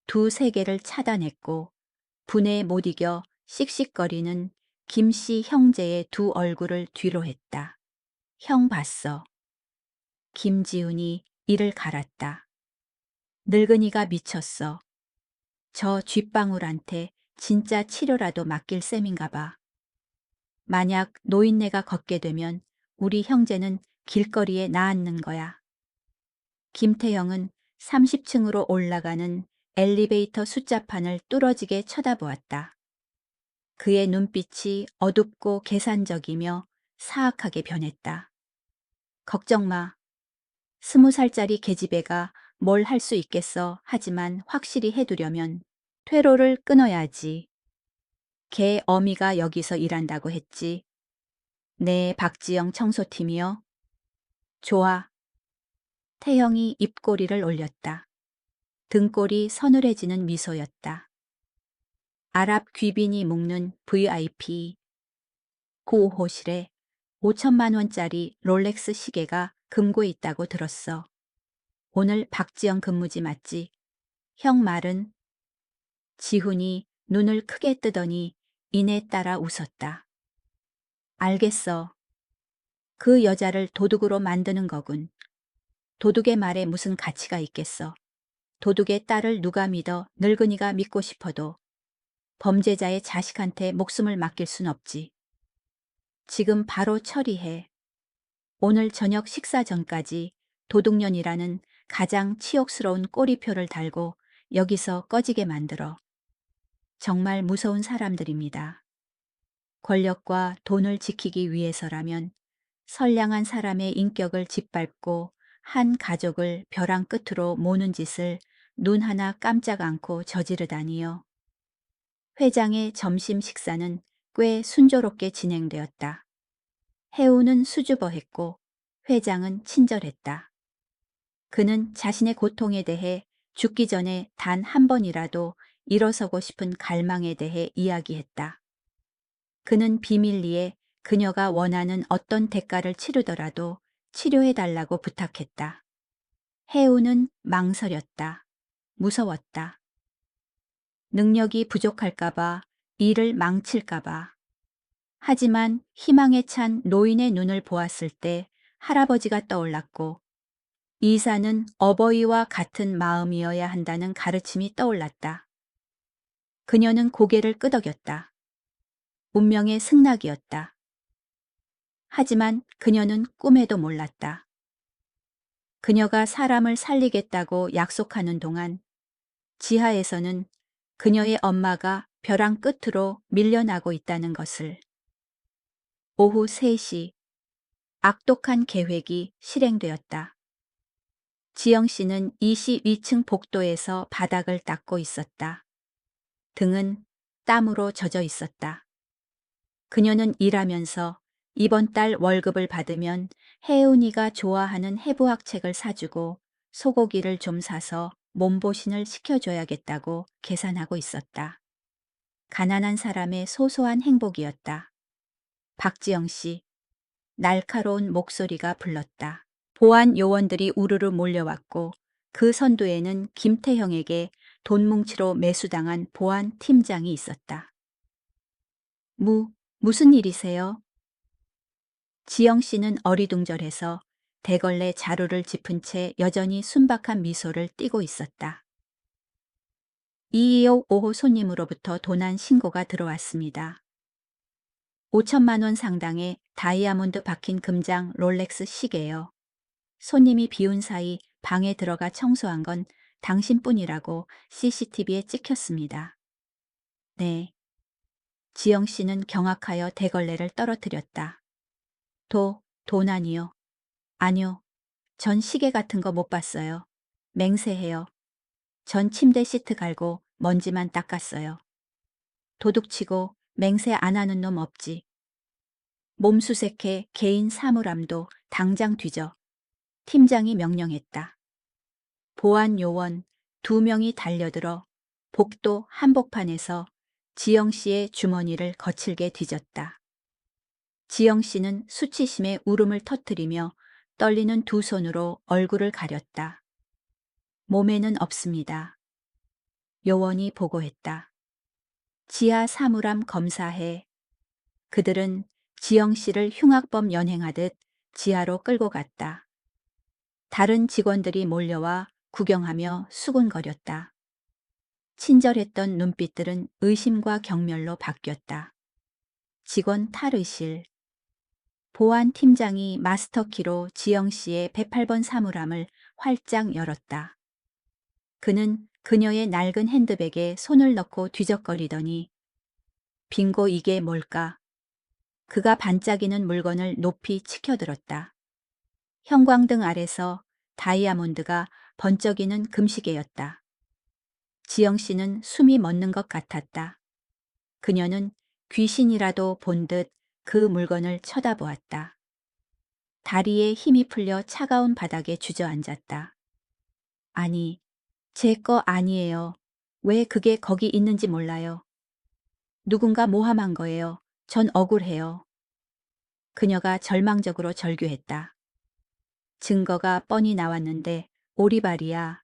두 세계를 차단했고 분에 못 이겨 씩씩거리는 김씨 형제의 두 얼굴을 뒤로 했다. 형 봤어. 김지훈이 이를 갈았다. 늙은이가 미쳤어. 저 쥐방울한테 진짜 치료라도 맡길 셈인가 봐. 만약 노인네가 걷게 되면 우리 형제는 길거리에 나앉는 거야. 김태형은 30층으로 올라가는 엘리베이터 숫자판을 뚫어지게 쳐다보았다. 그의 눈빛이 어둡고 계산적이며 사악하게 변했다. 걱정 마. 20살짜리 계집애가 뭘 할 수 있겠어. 하지만 확실히 해두려면 퇴로를 끊어야지. 걔 어미가 여기서 일한다고 했지. 네, 박지영 청소팀이요. 좋아. 태형이 입꼬리를 올렸다. 등골이 서늘해지는 미소였다. 아랍 귀빈이 묵는 VIP. 고호실에 5천만 원짜리 롤렉스 시계가 금고에 있다고 들었어. 오늘 박지영 근무지 맞지? 형 말은? 지훈이 눈을 크게 뜨더니 이내 따라 웃었다. 알겠어. 그 여자를 도둑으로 만드는 거군. 도둑의 말에 무슨 가치가 있겠어. 도둑의 딸을 누가 믿어 늙은이가 믿고 싶어도 범죄자의 자식한테 목숨을 맡길 순 없지. 지금 바로 처리해. 오늘 저녁 식사 전까지 도둑년이라는 가장 치욕스러운 꼬리표를 달고 여기서 꺼지게 만들어. 정말 무서운 사람들입니다. 권력과 돈을 지키기 위해서라면 선량한 사람의 인격을 짓밟고 한 가족을 벼랑 끝으로 모는 짓을 눈 하나 깜짝 않고 저지르다니요. 회장의 점심 식사는 꽤 순조롭게 진행되었다. 해우는 수줍어했고 회장은 친절했다. 그는 자신의 고통에 대해 죽기 전에 단 한 번이라도 일어서고 싶은 갈망에 대해 이야기했다. 그는 비밀리에 그녀가 원하는 어떤 대가를 치르더라도 치료해달라고 부탁했다. 해우는 망설였다. 무서웠다. 능력이 부족할까봐, 일을 망칠까봐. 하지만 희망에 찬 노인의 눈을 보았을 때 할아버지가 떠올랐고 이사는 어버이와 같은 마음이어야 한다는 가르침이 떠올랐다. 그녀는 고개를 끄덕였다. 운명의 승낙이었다. 하지만 그녀는 꿈에도 몰랐다. 그녀가 사람을 살리겠다고 약속하는 동안 지하에서는 그녀의 엄마가 벼랑 끝으로 밀려나고 있다는 것을. 오후 3시 악독한 계획이 실행되었다. 지영 씨는 22층 복도에서 바닥을 닦고 있었다. 등은 땀으로 젖어 있었다. 그녀는 일하면서 이번 달 월급을 받으면 혜은이가 좋아하는 해부학 책을 사주고 소고기를 좀 사서 몸보신을 시켜줘야겠다고 계산하고 있었다. 가난한 사람의 소소한 행복이었다. 박지영 씨, 날카로운 목소리가 불렀다. 보안 요원들이 우르르 몰려왔고 그 선두에는 김태형에게 돈뭉치로 매수당한 보안 팀장이 있었다. 무슨 일이세요? 지영 씨는 어리둥절해서 대걸레 자루를 짚은 채 여전히 순박한 미소를 띠고 있었다. 225호 손님으로부터 도난 신고가 들어왔습니다. 5천만 원 상당의 다이아몬드 박힌 금장 롤렉스 시계요. 손님이 비운 사이 방에 들어가 청소한 건 당신뿐이라고 CCTV에 찍혔습니다. 네. 지영 씨는 경악하여 대걸레를 떨어뜨렸다. 도난이요? 아니요. 전 시계 같은 거 못 봤어요. 맹세해요. 전 침대 시트 갈고 먼지만 닦았어요. 도둑치고 맹세 안 하는 놈 없지. 몸수색해 개인 사물함도 당장 뒤져. 팀장이 명령했다. 보안 요원 2명이 달려들어 복도 한복판에서 지영 씨의 주머니를 거칠게 뒤졌다. 지영 씨는 수치심에 울음을 터뜨리며 떨리는 두 손으로 얼굴을 가렸다. 몸에는 없습니다. 요원이 보고했다. 지하 사물함 검사해. 그들은 지영 씨를 흉악범 연행하듯 지하로 끌고 갔다. 다른 직원들이 몰려와 구경하며 수군거렸다. 친절했던 눈빛들은 의심과 경멸로 바뀌었다. 직원 탈의실. 보안팀장이 마스터키로 지영 씨의 108번 사물함을 활짝 열었다. 그는 그녀의 낡은 핸드백에 손을 넣고 뒤적거리더니 빙고 이게 뭘까? 그가 반짝이는 물건을 높이 치켜들었다. 형광등 아래서 다이아몬드가 번쩍이는 금시계였다. 지영 씨는 숨이 멎는 것 같았다. 그녀는 귀신이라도 본 듯 그 물건을 쳐다보았다. 다리에 힘이 풀려 차가운 바닥에 주저앉았다. 아니, 제 거 아니에요. 왜 그게 거기 있는지 몰라요. 누군가 모함한 거예요. 전 억울해요. 그녀가 절망적으로 절규했다. 증거가 뻔히 나왔는데 오리발이야.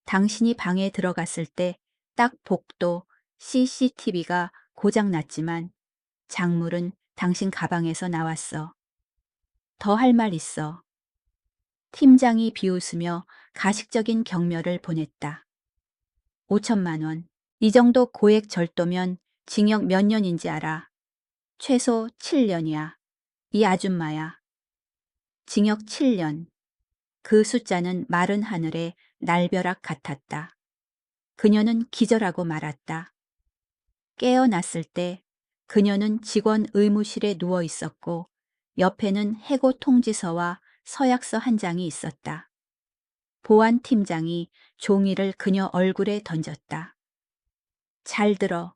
당신이 방에 들어갔을 때 딱 복도 CCTV가 고장났지만 작물은 당신 가방에서 나왔어. 더 할 말 있어. 팀장이 비웃으며 가식적인 경멸을 보냈다. 5천만 원. 이 정도 고액 절도면 징역 몇 년인지 알아. 최소 7년이야. 이 아줌마야. 징역 7년. 그 숫자는 마른 하늘에 날벼락 같았다. 그녀는 기절하고 말았다. 깨어났을 때 그녀는 직원 의무실에 누워 있었고 옆에는 해고 통지서와 서약서 한 장이 있었다. 보안팀장이 종이를 그녀 얼굴에 던졌다. 잘 들어.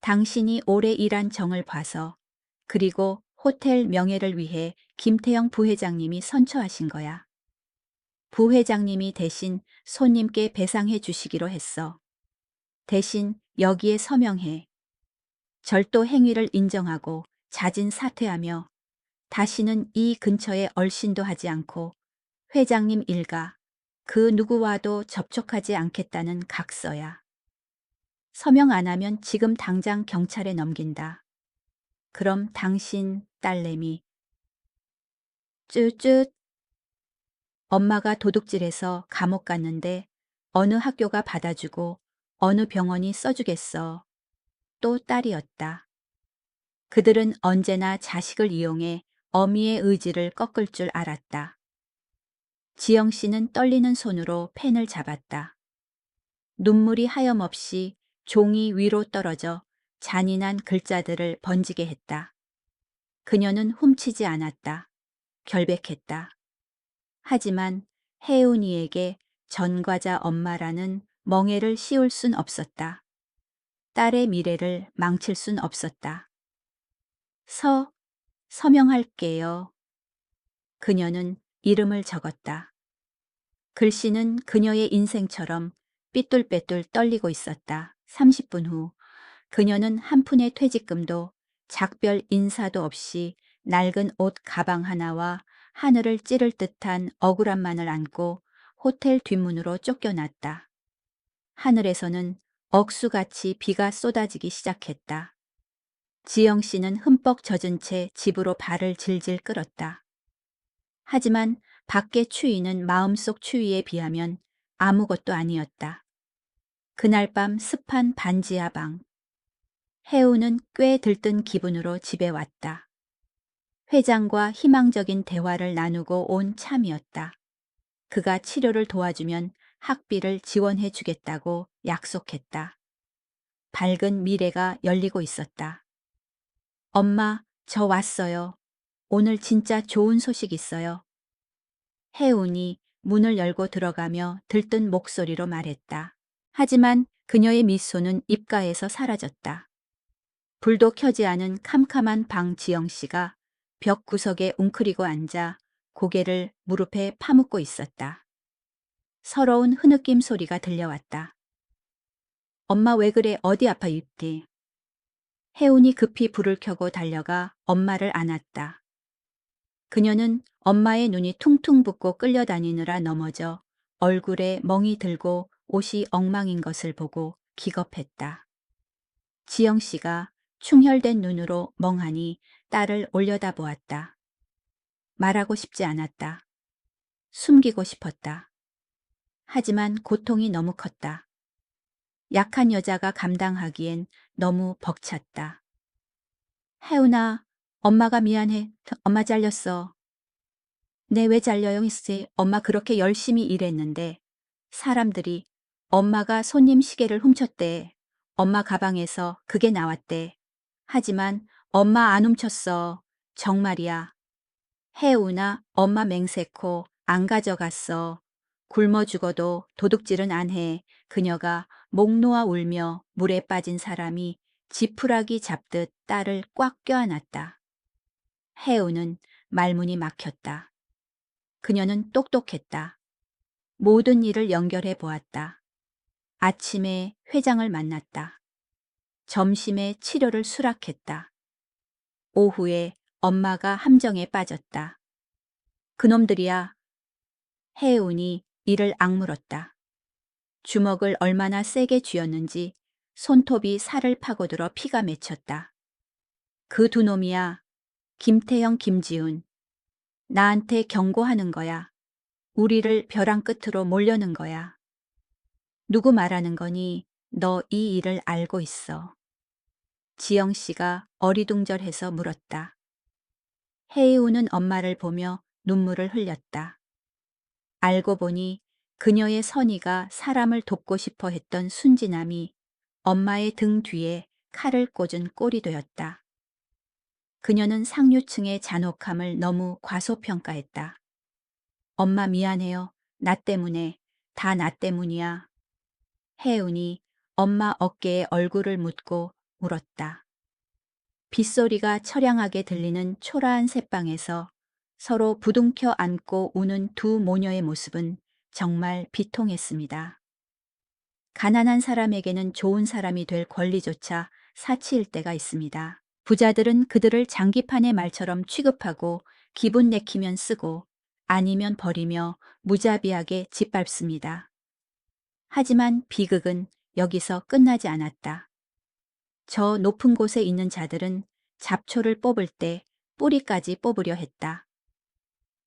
당신이 오래 일한 정을 봐서 그리고 호텔 명예를 위해 김태영 부회장님이 선처하신 거야. 부회장님이 대신 손님께 배상해 주시기로 했어. 대신 여기에 서명해. 절도 행위를 인정하고 자진 사퇴하며 다시는 이 근처에 얼씬도 하지 않고 회장님 일가 그 누구와도 접촉하지 않겠다는 각서야. 서명 안 하면 지금 당장 경찰에 넘긴다. 그럼 당신 딸내미 쭈쭈. 엄마가 도둑질해서 감옥 갔는데 어느 학교가 받아주고 어느 병원이 써주겠어. 또 딸이었다. 그들은 언제나 자식을 이용해 어미의 의지를 꺾을 줄 알았다. 지영 씨는 떨리는 손으로 펜을 잡았다. 눈물이 하염없이 종이 위로 떨어져 잔인한 글자들을 번지게 했다. 그녀는 훔치지 않았다. 결백했다. 하지만 혜운이에게 전과자 엄마라는 멍해를 씌울 순 없었다. 딸의 미래를 망칠 순 없었다. 서명할게요. 그녀는 이름을 적었다. 글씨는 그녀의 인생처럼 삐뚤빼뚤 떨리고 있었다. 30분 후 그녀는 한 푼의 퇴직금도 작별 인사도 없이 낡은 옷 가방 하나와 하늘을 찌를 듯한 억울함만을 안고 호텔 뒷문으로 쫓겨났다. 하늘에서는 억수같이 비가 쏟아지기 시작했다. 지영 씨는 흠뻑 젖은 채 집으로 발을 질질 끌었다. 하지만 밖의 추위는 마음속 추위에 비하면 아무것도 아니었다. 그날 밤 습한 반지하 방. 해우는 꽤 들뜬 기분으로 집에 왔다. 회장과 희망적인 대화를 나누고 온 참이었다. 그가 치료를 도와주면 학비를 지원해 주겠다고 약속했다. 밝은 미래가 열리고 있었다. 엄마, 저 왔어요. 오늘 진짜 좋은 소식 있어요. 혜운이 문을 열고 들어가며 들뜬 목소리로 말했다. 하지만 그녀의 미소는 입가에서 사라졌다. 불도 켜지 않은 캄캄한 방 지영 씨가 벽 구석에 웅크리고 앉아 고개를 무릎에 파묻고 있었다. 서러운 흐느낌 소리가 들려왔다. 엄마 왜 그래 어디 아파 입디. 혜운이 급히 불을 켜고 달려가 엄마를 안았다. 그녀는 엄마의 눈이 퉁퉁 붓고 끌려다니느라 넘어져 얼굴에 멍이 들고 옷이 엉망인 것을 보고 기겁했다. 지영 씨가 충혈된 눈으로 멍하니 딸을 올려다보았다. 말하고 싶지 않았다. 숨기고 싶었다. 하지만 고통이 너무 컸다. 약한 여자가 감당하기엔 너무 벅찼다. 혜운아, 엄마가 미안해. 엄마 잘렸어. 네, 왜 잘려요, 씨? 엄마 그렇게 열심히 일했는데 사람들이 엄마가 손님 시계를 훔쳤대. 엄마 가방에서 그게 나왔대. 하지만 엄마 안 훔쳤어. 정말이야. 혜우나 엄마 맹세코 안 가져갔어. 굶어 죽어도 도둑질은 안 해. 그녀가 목 놓아 울며 물에 빠진 사람이 지푸라기 잡듯 딸을 꽉 껴안았다. 혜우는 말문이 막혔다. 그녀는 똑똑했다. 모든 일을 연결해 보았다. 아침에 회장을 만났다. 점심에 치료를 수락했다. 오후에 엄마가 함정에 빠졌다. 그놈들이야. 혜운이 이를 악물었다. 주먹을 얼마나 세게 쥐었는지 손톱이 살을 파고들어 피가 맺혔다. 그 두 놈이야. 김태형, 김지훈. 나한테 경고하는 거야. 우리를 벼랑 끝으로 몰려는 거야. 누구 말하는 거니? 너 이 일을 알고 있어. 지영 씨가 어리둥절해서 물었다. 혜이우는 엄마를 보며 눈물을 흘렸다. 알고 보니 그녀의 선의가 사람을 돕고 싶어 했던 순진함이 엄마의 등 뒤에 칼을 꽂은 꼴이 되었다. 그녀는 상류층의 잔혹함을 너무 과소평가했다. 엄마 미안해요. 나 때문에. 다 나 때문이야. 혜운이 엄마 어깨에 얼굴을 묻고 울었다. 빗소리가 처량하게 들리는 초라한 새방에서 서로 부둥켜 안고 우는 두 모녀의 모습은 정말 비통했습니다. 가난한 사람에게는 좋은 사람이 될 권리조차 사치일 때가 있습니다. 부자들은 그들을 장기판의 말처럼 취급하고 기분 내키면 쓰고 아니면 버리며 무자비하게 짓밟습니다. 하지만 비극은 여기서 끝나지 않았다. 저 높은 곳에 있는 자들은 잡초를 뽑을 때 뿌리까지 뽑으려 했다.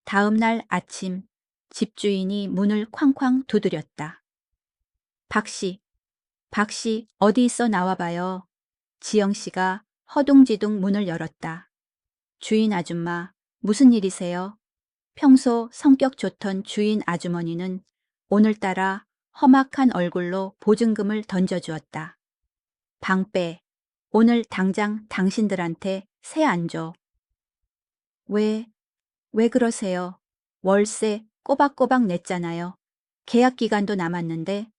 다음 날 아침 집주인이 문을 쾅쾅 두드렸다. 박씨, 박씨 어디 있어 나와봐요. 지영 씨가 허둥지둥 문을 열었다. 주인 아줌마, 무슨 일이세요? 평소 성격 좋던 주인 아주머니는 오늘따라 험악한 얼굴로 보증금을 던져주었다. 방 빼. 오늘 당장 당신들한테 새 안 줘. 왜 그러세요? 월세 꼬박꼬박 냈잖아요. 계약 기간도 남았는데.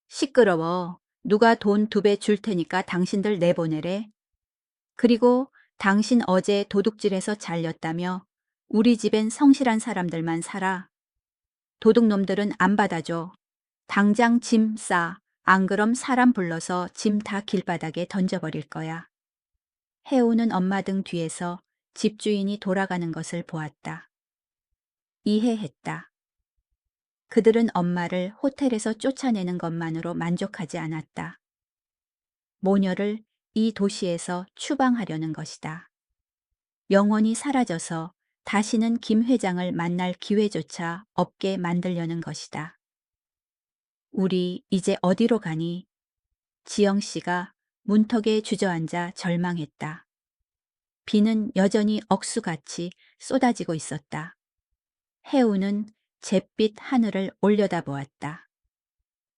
시끄러워. 누가 돈 2배 줄 테니까 당신들 내보내래. 그리고 당신 어제 도둑질해서 잘렸다며 우리 집엔 성실한 사람들만 살아. 도둑놈들은 안 받아줘. 당장 짐 싸. 안 그럼 사람 불러서 짐 다 길바닥에 던져버릴 거야. 혜우는 엄마 등 뒤에서 집주인이 돌아가는 것을 보았다. 이해했다. 그들은 엄마를 호텔에서 쫓아내는 것만으로 만족하지 않았다. 모녀를 이 도시에서 추방하려는 것이다. 영원히 사라져서 다시는 김 회장을 만날 기회조차 없게 만들려는 것이다. 우리 이제 어디로 가니? 지영 씨가 문턱에 주저앉아 절망했다. 비는 여전히 억수같이 쏟아지고 있었다. 해우는 잿빛 하늘을 올려다보았다.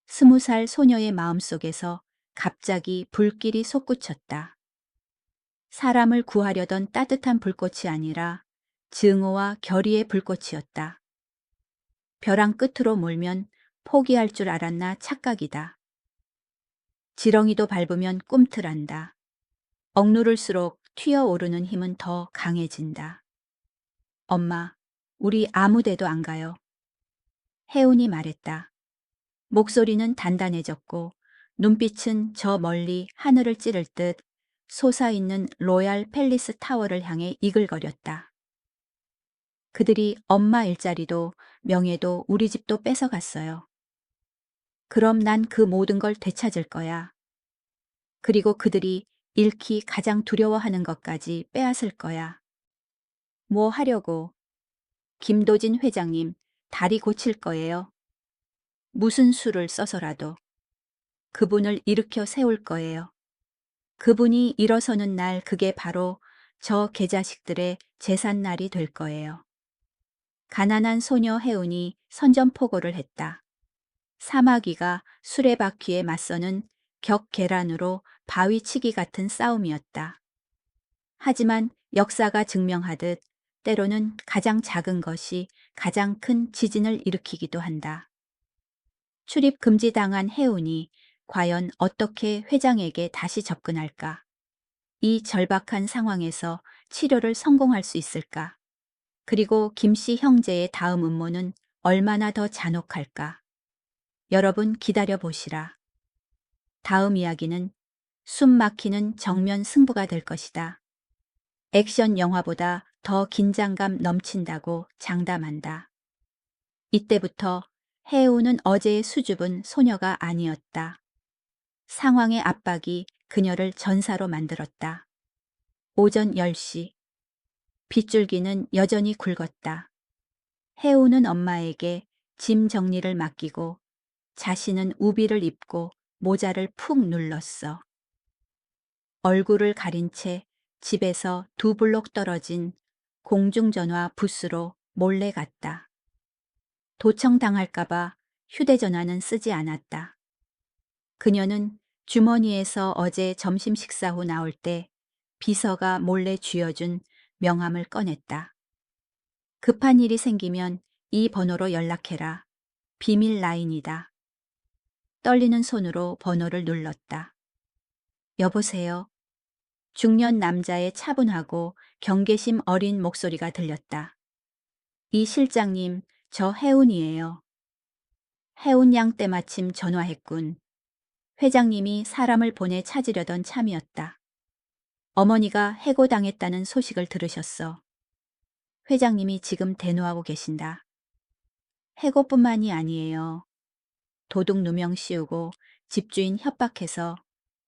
20살 소녀의 마음속에서 갑자기 불길이 솟구쳤다. 사람을 구하려던 따뜻한 불꽃이 아니라 증오와 결의의 불꽃이었다. 벼랑 끝으로 몰면 포기할 줄 알았나 착각이다. 지렁이도 밟으면 꿈틀한다. 억누를수록 튀어오르는 힘은 더 강해진다. 엄마, 우리 아무 데도 안 가요. 혜운이 말했다. 목소리는 단단해졌고 눈빛은 저 멀리 하늘을 찌를 듯 솟아있는 로얄 팰리스 타워를 향해 이글거렸다. 그들이 엄마 일자리도 명예도 우리 집도 뺏어갔어요. 그럼 난 그 모든 걸 되찾을 거야. 그리고 그들이 잃기 가장 두려워하는 것까지 빼앗을 거야. 뭐 하려고? 김도진 회장님, 다리 고칠 거예요. 무슨 수를 써서라도 그분을 일으켜 세울 거예요. 그분이 일어서는 날 그게 바로 저 개자식들의 제삿날이 될 거예요. 가난한 소녀 해운이 선전포고를 했다. 사마귀가 수레바퀴에 맞서는 격계란으로 바위치기 같은 싸움이었다. 하지만 역사가 증명하듯 때로는 가장 작은 것이 가장 큰 지진을 일으키기도 한다. 출입 금지당한 해운이 과연 어떻게 회장에게 다시 접근할까? 이 절박한 상황에서 치료를 성공할 수 있을까? 그리고 김씨 형제의 다음 음모는 얼마나 더 잔혹할까? 여러분 기다려 보시라. 다음 이야기는 숨 막히는 정면 승부가 될 것이다. 액션 영화보다 더 긴장감 넘친다고 장담한다. 이때부터 해우는 어제의 수줍은 소녀가 아니었다. 상황의 압박이 그녀를 전사로 만들었다. 오전 10시. 빗줄기는 여전히 굵었다. 해우는 엄마에게 짐 정리를 맡기고 자신은 우비를 입고 모자를 푹 눌렀어. 얼굴을 가린 채 집에서 2블록 떨어진 공중전화 부스로 몰래 갔다. 도청당할까봐 휴대전화는 쓰지 않았다. 그녀는 주머니에서 어제 점심 식사 후 나올 때 비서가 몰래 쥐어준 명함을 꺼냈다. 급한 일이 생기면 이 번호로 연락해라. 비밀 라인이다. 떨리는 손으로 번호를 눌렀다. 여보세요. 중년 남자의 차분하고 경계심 어린 목소리가 들렸다. 이 실장님, 저 해운이에요. 해운 양 때마침 전화했군. 회장님이 사람을 보내 찾으려던 참이었다. 어머니가 해고당했다는 소식을 들으셨어. 회장님이 지금 대노하고 계신다. 해고뿐만이 아니에요. 도둑 누명 씌우고 집주인 협박해서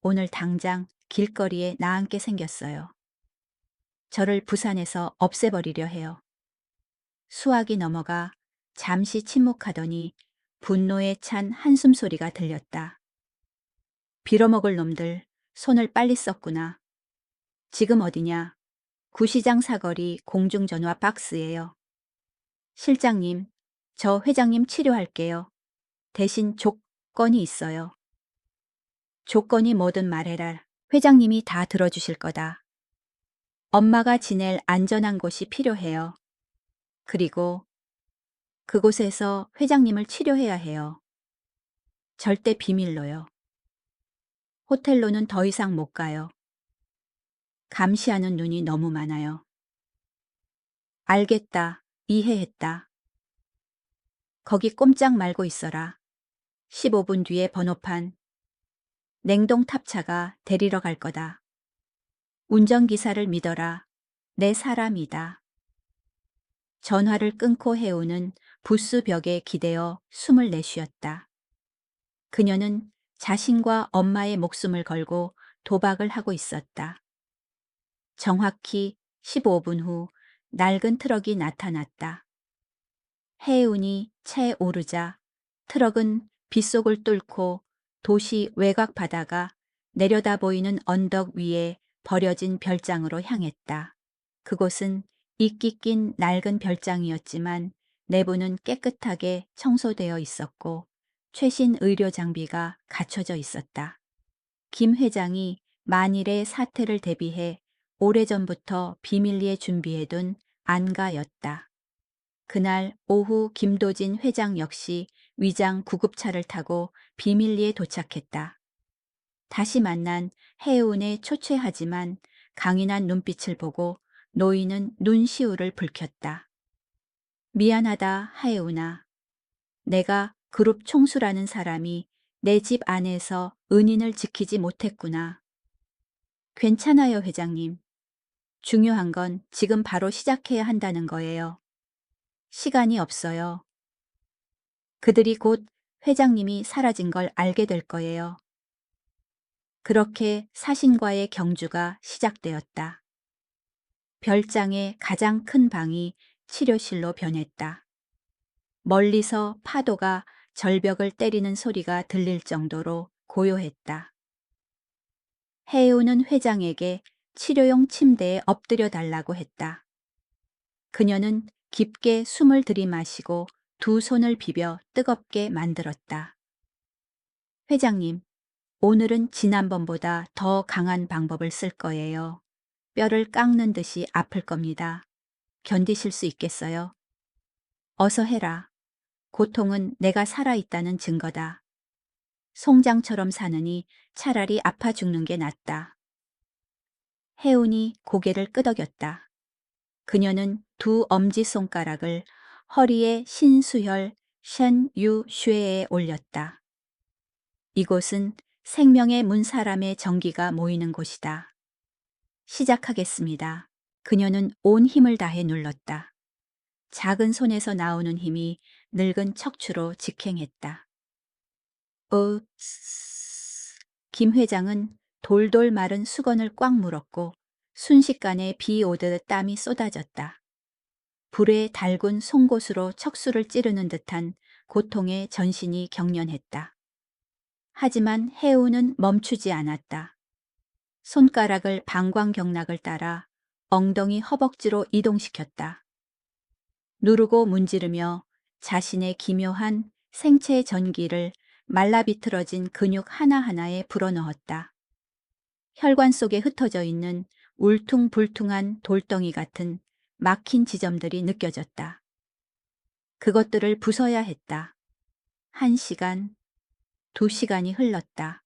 오늘 당장 길거리에 나앉게 생겼어요. 저를 부산에서 없애버리려 해요. 수학이 넘어가 잠시 침묵하더니 분노에 찬 한숨 소리가 들렸다. 빌어먹을 놈들, 손을 빨리 썼구나. 지금 어디냐? 구시장 사거리 공중전화 박스예요. 실장님, 저 회장님 치료할게요. 대신 조건이 있어요. 조건이 뭐든 말해라. 회장님이 다 들어주실 거다. 엄마가 지낼 안전한 곳이 필요해요. 그리고 그곳에서 회장님을 치료해야 해요. 절대 비밀로요. 호텔로는 더 이상 못 가요. 감시하는 눈이 너무 많아요. 알겠다. 이해했다. 거기 꼼짝 말고 있어라. 15분 뒤에 번호판. 냉동 탑차가 데리러 갈 거다. 운전기사를 믿어라. 내 사람이다. 전화를 끊고 해오는 부스 벽에 기대어 숨을 내쉬었다. 그녀는 자신과 엄마의 목숨을 걸고 도박을 하고 있었다. 정확히 15분 후 낡은 트럭이 나타났다. 해운이 채 오르자 트럭은 빗속을 뚫고 도시 외곽 바다가 내려다 보이는 언덕 위에 버려진 별장으로 향했다. 그곳은 이끼 낀 낡은 별장이었지만 내부는 깨끗하게 청소되어 있었고 최신 의료 장비가 갖춰져 있었다. 김 회장이 만일의 사태를 대비해 오래전부터 비밀리에 준비해둔 안가였다. 그날 오후 김도진 회장 역시 위장 구급차를 타고 비밀리에 도착했다. 다시 만난 해운의 초췌하지만 강인한 눈빛을 보고 노인은 눈시울을 붉혔다. 미안하다, 하예훈아. 내가 그룹 총수라는 사람이 내 집 안에서 은인을 지키지 못했구나. 괜찮아요, 회장님. 중요한 건 지금 바로 시작해야 한다는 거예요. 시간이 없어요. 그들이 곧 회장님이 사라진 걸 알게 될 거예요. 그렇게 사신과의 경주가 시작되었다. 별장의 가장 큰 방이 치료실로 변했다. 멀리서 파도가 절벽을 때리는 소리가 들릴 정도로 고요했다. 해운은 회장에게 치료용 침대에 엎드려 달라고 했다. 그녀는 깊게 숨을 들이마시고 두 손을 비벼 뜨겁게 만들었다. 회장님, 오늘은 지난번보다 더 강한 방법을 쓸 거예요. 뼈를 깎는 듯이 아플 겁니다. 견디실 수 있겠어요? 어서 해라. 고통은 내가 살아있다는 증거다. 송장처럼 사느니 차라리 아파 죽는 게 낫다. 해운이 고개를 끄덕였다. 그녀는 두 엄지손가락을 허리에 신수혈 쉔유 쉐에 올렸다. 이곳은 생명의 문 사람의 정기가 모이는 곳이다. 시작하겠습니다. 그녀는 온 힘을 다해 눌렀다. 작은 손에서 나오는 힘이 늙은 척추로 직행했다. 김 회장은 돌돌 마른 수건을 꽉 물었고 순식간에 비 오듯 땀이 쏟아졌다. 불에 달군 송곳으로 척수를 찌르는 듯한 고통에 전신이 경련했다. 하지만 해우는 멈추지 않았다. 손가락을 방광경락을 따라 엉덩이 허벅지로 이동시켰다. 누르고 문지르며 자신의 기묘한 생체 전기를 말라비틀어진 근육 하나하나에 불어넣었다. 혈관 속에 흩어져 있는 울퉁불퉁한 돌덩이 같은 막힌 지점들이 느껴졌다. 그것들을 부숴야 했다. 1시간, 2시간이 흘렀다.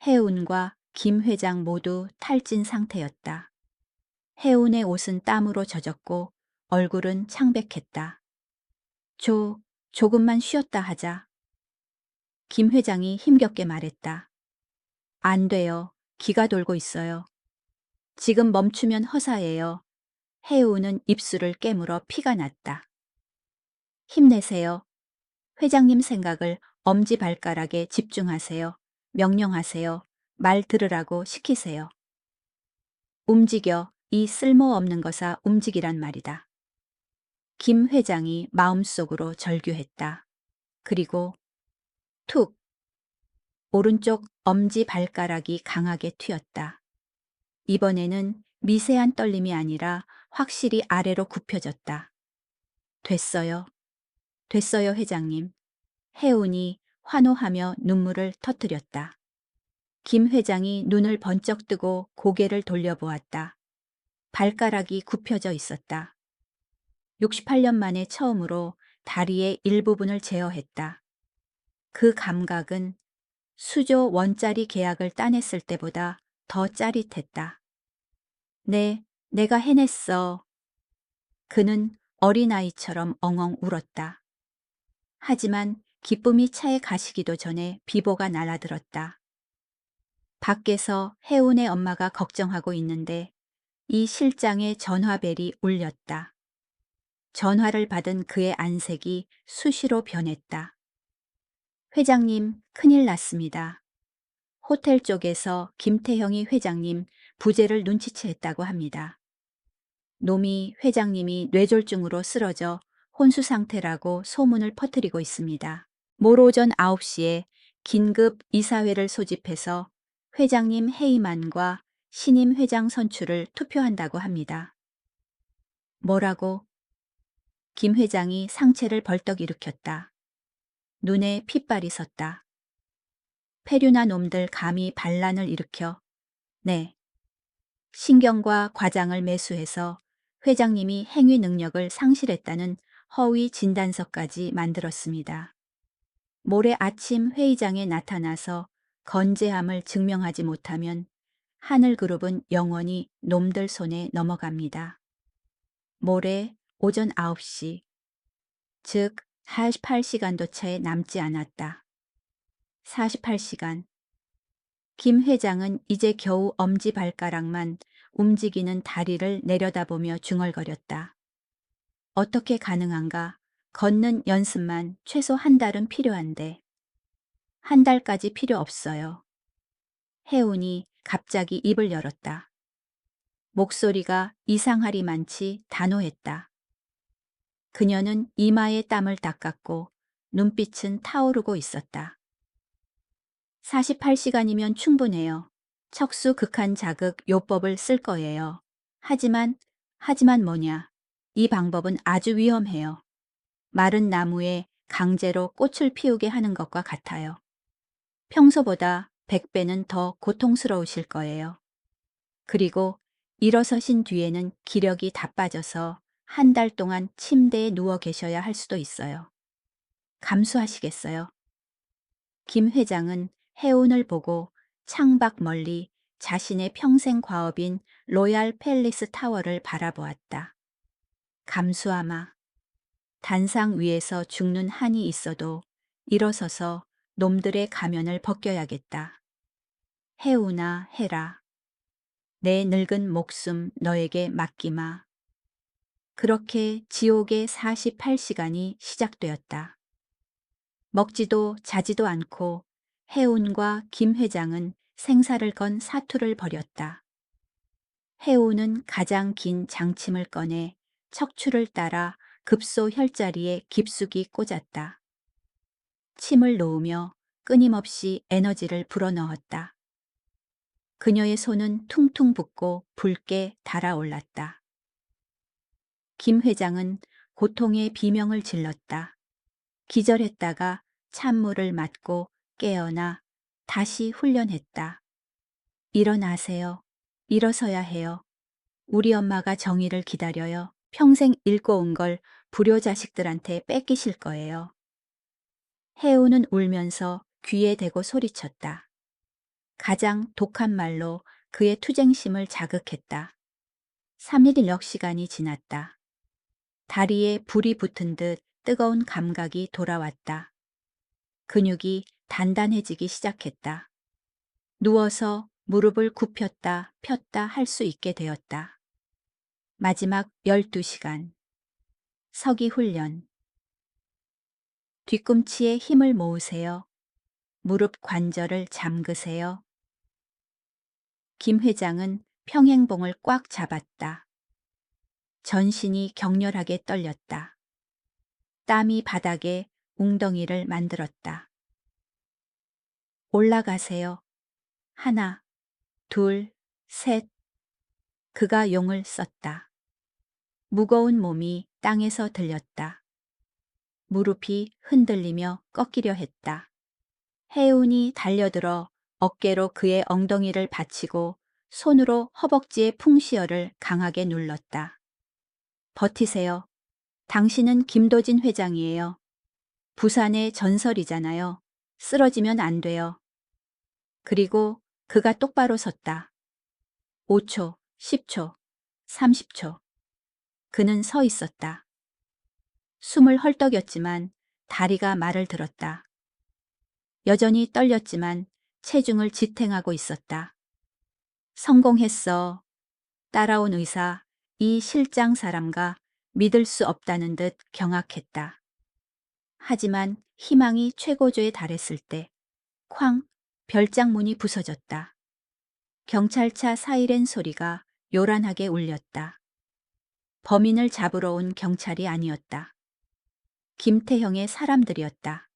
해운과 김 회장 모두 탈진 상태였다. 해운의 옷은 땀으로 젖었고 얼굴은 창백했다. 조금만 쉬었다 하자. 김 회장이 힘겹게 말했다. 안 돼요. 기가 돌고 있어요. 지금 멈추면 허사예요. 해우는 입술을 깨물어 피가 났다. 힘내세요. 회장님 생각을 엄지발가락에 집중하세요. 명령하세요. 말 들으라고 시키세요. 움직여. 이 쓸모없는 것아 움직이란 말이다. 김 회장이 마음속으로 절규했다. 그리고 툭! 오른쪽 엄지발가락이 강하게 튀었다. 이번에는 미세한 떨림이 아니라 확실히 아래로 굽혀졌다. 됐어요. 됐어요, 회장님. 해운이 환호하며 눈물을 터뜨렸다. 김 회장이 눈을 번쩍 뜨고 고개를 돌려보았다. 발가락이 굽혀져 있었다. 68년 만에 처음으로 다리의 일부분을 제어했다. 그 감각은 수조 원짜리 계약을 따냈을 때보다 더 짜릿했다. 네, 내가 해냈어. 그는 어린아이처럼 엉엉 울었다. 하지만 기쁨이 차에 가시기도 전에 비보가 날아들었다. 밖에서 해운의 엄마가 걱정하고 있는데 이 실장의 전화벨이 울렸다. 전화를 받은 그의 안색이 수시로 변했다. 회장님, 큰일 났습니다. 호텔 쪽에서 김태형이 회장님 부재를 눈치챘다고 합니다. 놈이 회장님이 뇌졸중으로 쓰러져 혼수 상태라고 소문을 퍼뜨리고 있습니다. 모레 오전 9시에 긴급 이사회를 소집해서 회장님 해임안과 신임 회장 선출을 투표한다고 합니다. 뭐라고? 김 회장이 상체를 벌떡 일으켰다. 눈에 핏발이 섰다. 페류나 놈들 감히 반란을 일으켜. 네. 신경과 과장을 매수해서 회장님이 행위 능력을 상실했다는 허위 진단서까지 만들었습니다. 모레 아침 회의장에 나타나서 건재함을 증명하지 못하면 하늘그룹은 영원히 놈들 손에 넘어갑니다. 모레 오전 9시, 즉 48시간도 채 남지 않았다. 48시간. 김 회장은 이제 겨우 엄지발가락만 움직이는 다리를 내려다보며 중얼거렸다. 어떻게 가능한가? 걷는 연습만 최소 한 달은 필요한데. 한 달까지 필요 없어요. 혜운이 갑자기 입을 열었다. 목소리가 이상하리만치 단호했다. 그녀는 이마에 땀을 닦았고 눈빛은 타오르고 있었다. 48시간이면 충분해요. 척수 극한 자극 요법을 쓸 거예요. 하지만 뭐냐. 이 방법은 아주 위험해요. 마른 나무에 강제로 꽃을 피우게 하는 것과 같아요. 평소보다 100배는 더 고통스러우실 거예요. 그리고 일어서신 뒤에는 기력이 다 빠져서 한 달 동안 침대에 누워 계셔야 할 수도 있어요. 감수하시겠어요? 김 회장은 해운을 보고 창밖 멀리 자신의 평생 과업인 로얄 팰리스 타워를 바라보았다. 감수하마. 단상 위에서 죽는 한이 있어도 일어서서 놈들의 가면을 벗겨야겠다. 해우나 해라. 내 늙은 목숨 너에게 맡기마. 그렇게 지옥의 48시간이 시작되었다. 먹지도 자지도 않고 해운과 김 회장은 생사를 건 사투를 벌였다. 해운은 가장 긴 장침을 꺼내 척추를 따라 급소 혈자리에 깊숙이 꽂았다. 침을 놓으며 끊임없이 에너지를 불어넣었다. 그녀의 손은 퉁퉁 붓고 붉게 달아올랐다. 김 회장은 고통의 비명을 질렀다. 기절했다가 찬물을 맞고 깨어나 다시 훈련했다. 일어나세요. 일어서야 해요. 우리 엄마가 정의를 기다려요. 평생 읽고 온 걸 불효자식들한테 뺏기실 거예요. 해우는 울면서 귀에 대고 소리쳤다. 가장 독한 말로 그의 투쟁심을 자극했다. 3일 시간이 지났다. 다리에 불이 붙은 듯 뜨거운 감각이 돌아왔다. 근육이 단단해지기 시작했다. 누워서 무릎을 굽혔다 폈다 할 수 있게 되었다. 마지막 12시간. 서기 훈련. 뒤꿈치에 힘을 모으세요. 무릎 관절을 잠그세요. 김 회장은 평행봉을 꽉 잡았다. 전신이 격렬하게 떨렸다. 땀이 바닥에 웅덩이를 만들었다. 올라가세요. 하나, 둘, 셋. 그가 용을 썼다. 무거운 몸이 땅에서 들렸다. 무릎이 흔들리며 꺾이려 했다. 해운이 달려들어 어깨로 그의 엉덩이를 받치고 손으로 허벅지의 풍시어를 강하게 눌렀다. 버티세요. 당신은 김도진 회장이에요. 부산의 전설이잖아요. 쓰러지면 안 돼요. 그리고 그가 똑바로 섰다. 5초, 10초, 30초. 그는 서 있었다. 숨을 헐떡였지만 다리가 말을 들었다. 여전히 떨렸지만 체중을 지탱하고 있었다. 성공했어. 따라온 의사, 이 실장 사람과 믿을 수 없다는 듯 경악했다. 하지만 희망이 최고조에 달했을 때 쾅! 별장문이 부서졌다. 경찰차 사이렌 소리가 요란하게 울렸다. 범인을 잡으러 온 경찰이 아니었다. 김태형의 사람들이었다.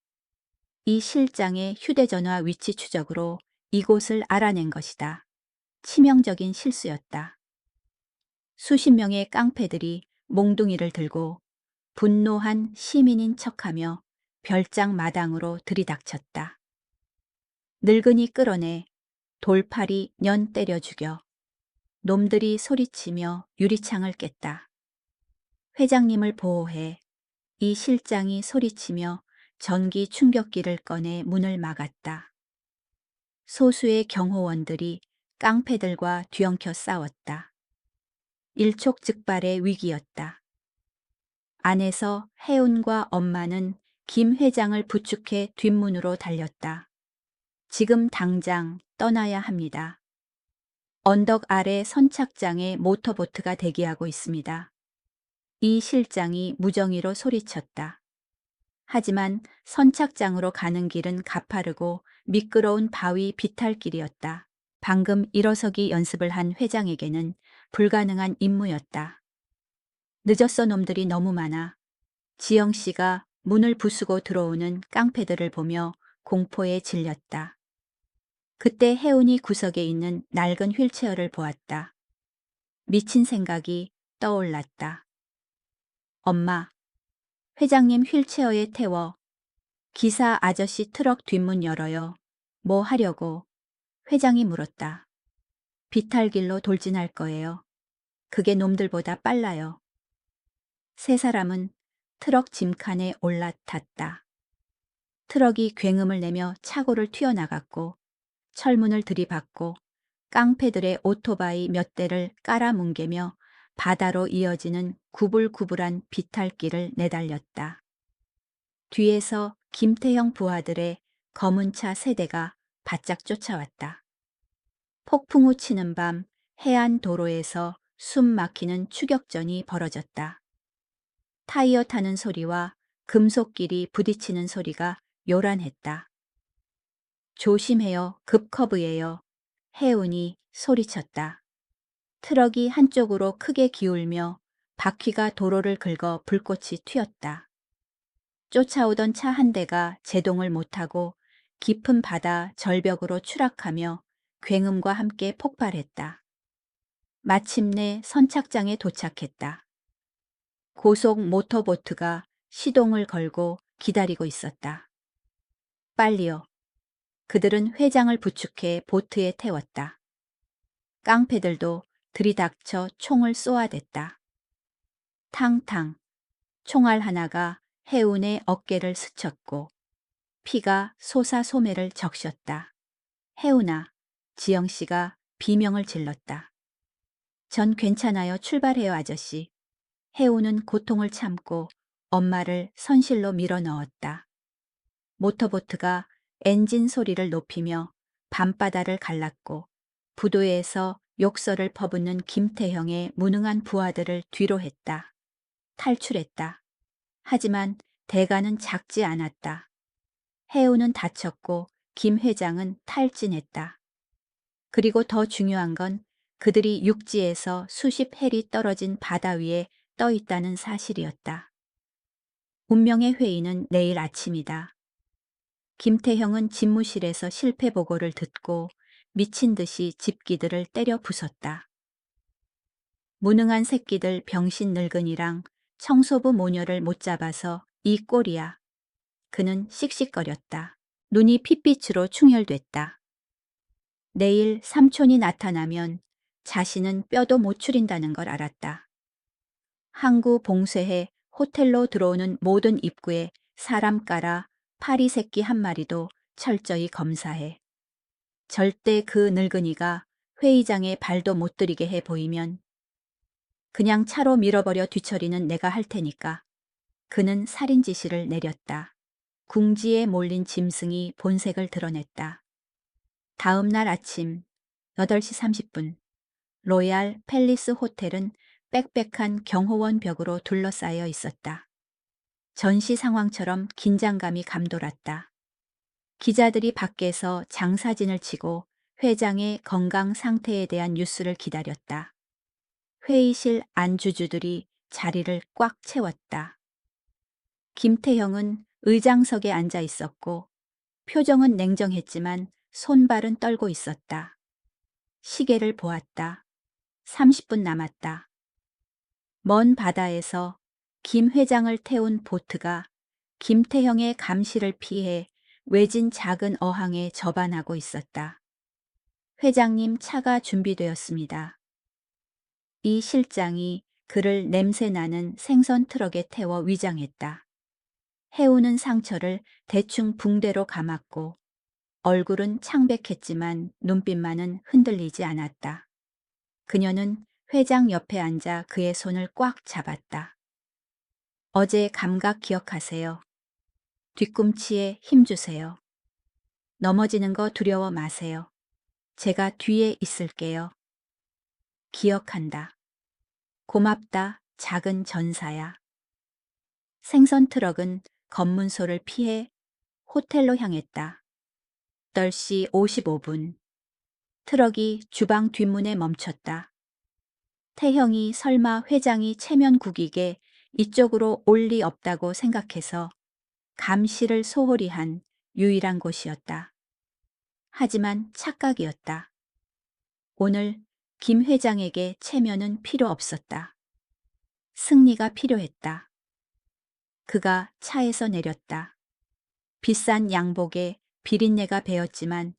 이 실장의 휴대전화 위치 추적으로 이곳을 알아낸 것이다. 치명적인 실수였다. 수십 명의 깡패들이 몽둥이를 들고 분노한 시민인 척하며 별장 마당으로 들이닥쳤다. 늙은이 끌어내 돌팔이 년 때려 죽여 놈들이 소리치며 유리창을 깼다. 회장님을 보호해. 이 실장이 소리치며 전기 충격기를 꺼내 문을 막았다. 소수의 경호원들이 깡패들과 뒤엉켜 싸웠다. 일촉즉발의 위기였다. 안에서 해운과 엄마는 김 회장을 부축해 뒷문으로 달렸다. 지금 당장 떠나야 합니다. 언덕 아래 선착장에 모터보트가 대기하고 있습니다. 이 실장이 무정의로 소리쳤다. 하지만 선착장으로 가는 길은 가파르고 미끄러운 바위 비탈길이었다. 방금 일어서기 연습을 한 회장에게는 불가능한 임무였다. 늦었어, 놈들이 너무 많아. 지영 씨가 문을 부수고 들어오는 깡패들을 보며 공포에 질렸다. 그때 혜운이 구석에 있는 낡은 휠체어를 보았다. 미친 생각이 떠올랐다. 엄마, 회장님 휠체어에 태워. 기사 아저씨 트럭 뒷문 열어요. 뭐 하려고? 회장이 물었다. 비탈길로 돌진할 거예요. 그게 놈들보다 빨라요. 세 사람은 트럭 짐칸에 올라탔다. 트럭이 굉음을 내며 차고를 튀어나갔고 철문을 들이받고 깡패들의 오토바이 몇 대를 깔아뭉개며 바다로 이어지는 구불구불한 비탈길을 내달렸다. 뒤에서 김태형 부하들의 검은 차 세대가 바짝 쫓아왔다. 폭풍우 치는 밤 해안 도로에서 숨 막히는 추격전이 벌어졌다. 타이어 타는 소리와 금속길이 부딪히는 소리가 요란했다. 조심해요. 급커브예요. 해운이 소리쳤다. 트럭이 한쪽으로 크게 기울며 바퀴가 도로를 긁어 불꽃이 튀었다. 쫓아오던 차 한 대가 제동을 못하고 깊은 바다 절벽으로 추락하며 굉음과 함께 폭발했다. 마침내 선착장에 도착했다. 고속 모터보트가 시동을 걸고 기다리고 있었다. 빨리요. 그들은 회장을 부축해 보트에 태웠다. 깡패들도 들이닥쳐 총을 쏘아댔다. 탕탕 총알 하나가 해운의 어깨를 스쳤고 피가 솟아소매를 적셨다. 해운아, 지영씨가 비명을 질렀다. 전 괜찮아요. 출발해요, 아저씨. 해운은 고통을 참고 엄마를 선실로 밀어 넣었다. 모터보트가 엔진 소리를 높이며 밤바다를 갈랐고 부도에서 욕설을 퍼붓는 김태형의 무능한 부하들을 뒤로 했다. 탈출했다. 하지만 대가는 작지 않았다. 해운은 다쳤고 김 회장은 탈진했다. 그리고 더 중요한 건 그들이 육지에서 수십 헬이 떨어진 바다 위에 떠 있다는 사실이었다. 운명의 회의는 내일 아침이다. 김태형은 집무실에서 실패 보고를 듣고 미친 듯이 집기들을 때려 부쉈다. 무능한 새끼들 병신 늙은이랑 청소부 모녀를 못 잡아서 이 꼴이야. 그는 씩씩거렸다. 눈이 핏빛으로 충혈됐다. 내일 삼촌이 나타나면 자신은 뼈도 못 추린다는 걸 알았다. 항구 봉쇄해 호텔로 들어오는 모든 입구에 사람 깔아 파리 새끼 한 마리도 철저히 검사해. 절대 그 늙은이가 회의장에 발도 못 들이게 해 보이면 그냥 차로 밀어버려 뒤처리는 내가 할 테니까. 그는 살인 지시를 내렸다. 궁지에 몰린 짐승이 본색을 드러냈다. 다음 날 아침 8시 30분 로얄 팰리스 호텔은 빽빽한 경호원 벽으로 둘러싸여 있었다. 전시 상황처럼 긴장감이 감돌았다. 기자들이 밖에서 장사진을 치고 회장의 건강 상태에 대한 뉴스를 기다렸다. 회의실 안주주들이 자리를 꽉 채웠다. 김태형은 의장석에 앉아 있었고 표정은 냉정했지만 손발은 떨고 있었다. 시계를 보았다. 30분 남았다. 먼 바다에서 김 회장을 태운 보트가 김태형의 감시를 피해 외진 작은 어항에 접안하고 있었다. 회장님, 차가 준비되었습니다. 이 실장이 그를 냄새나는 생선 트럭에 태워 위장했다. 해우는 상처를 대충 붕대로 감았고 얼굴은 창백했지만 눈빛만은 흔들리지 않았다. 그녀는 회장 옆에 앉아 그의 손을 꽉 잡았다. 어제 감각 기억하세요. 뒤꿈치에 힘 주세요. 넘어지는 거 두려워 마세요. 제가 뒤에 있을게요. 기억한다. 고맙다, 작은 전사야. 생선 트럭은 검문소를 피해 호텔로 향했다. 8시 55분. 트럭이 주방 뒷문에 멈췄다. 태형이 설마 회장이 체면 국익에 이쪽으로 올 리 없다고 생각해서 감시를 소홀히 한 유일한 곳이었다. 하지만 착각이었다. 오늘 김 회장에게 체면은 필요 없었다. 승리가 필요했다. 그가 차에서 내렸다. 비싼 양복에 비린내가 배었지만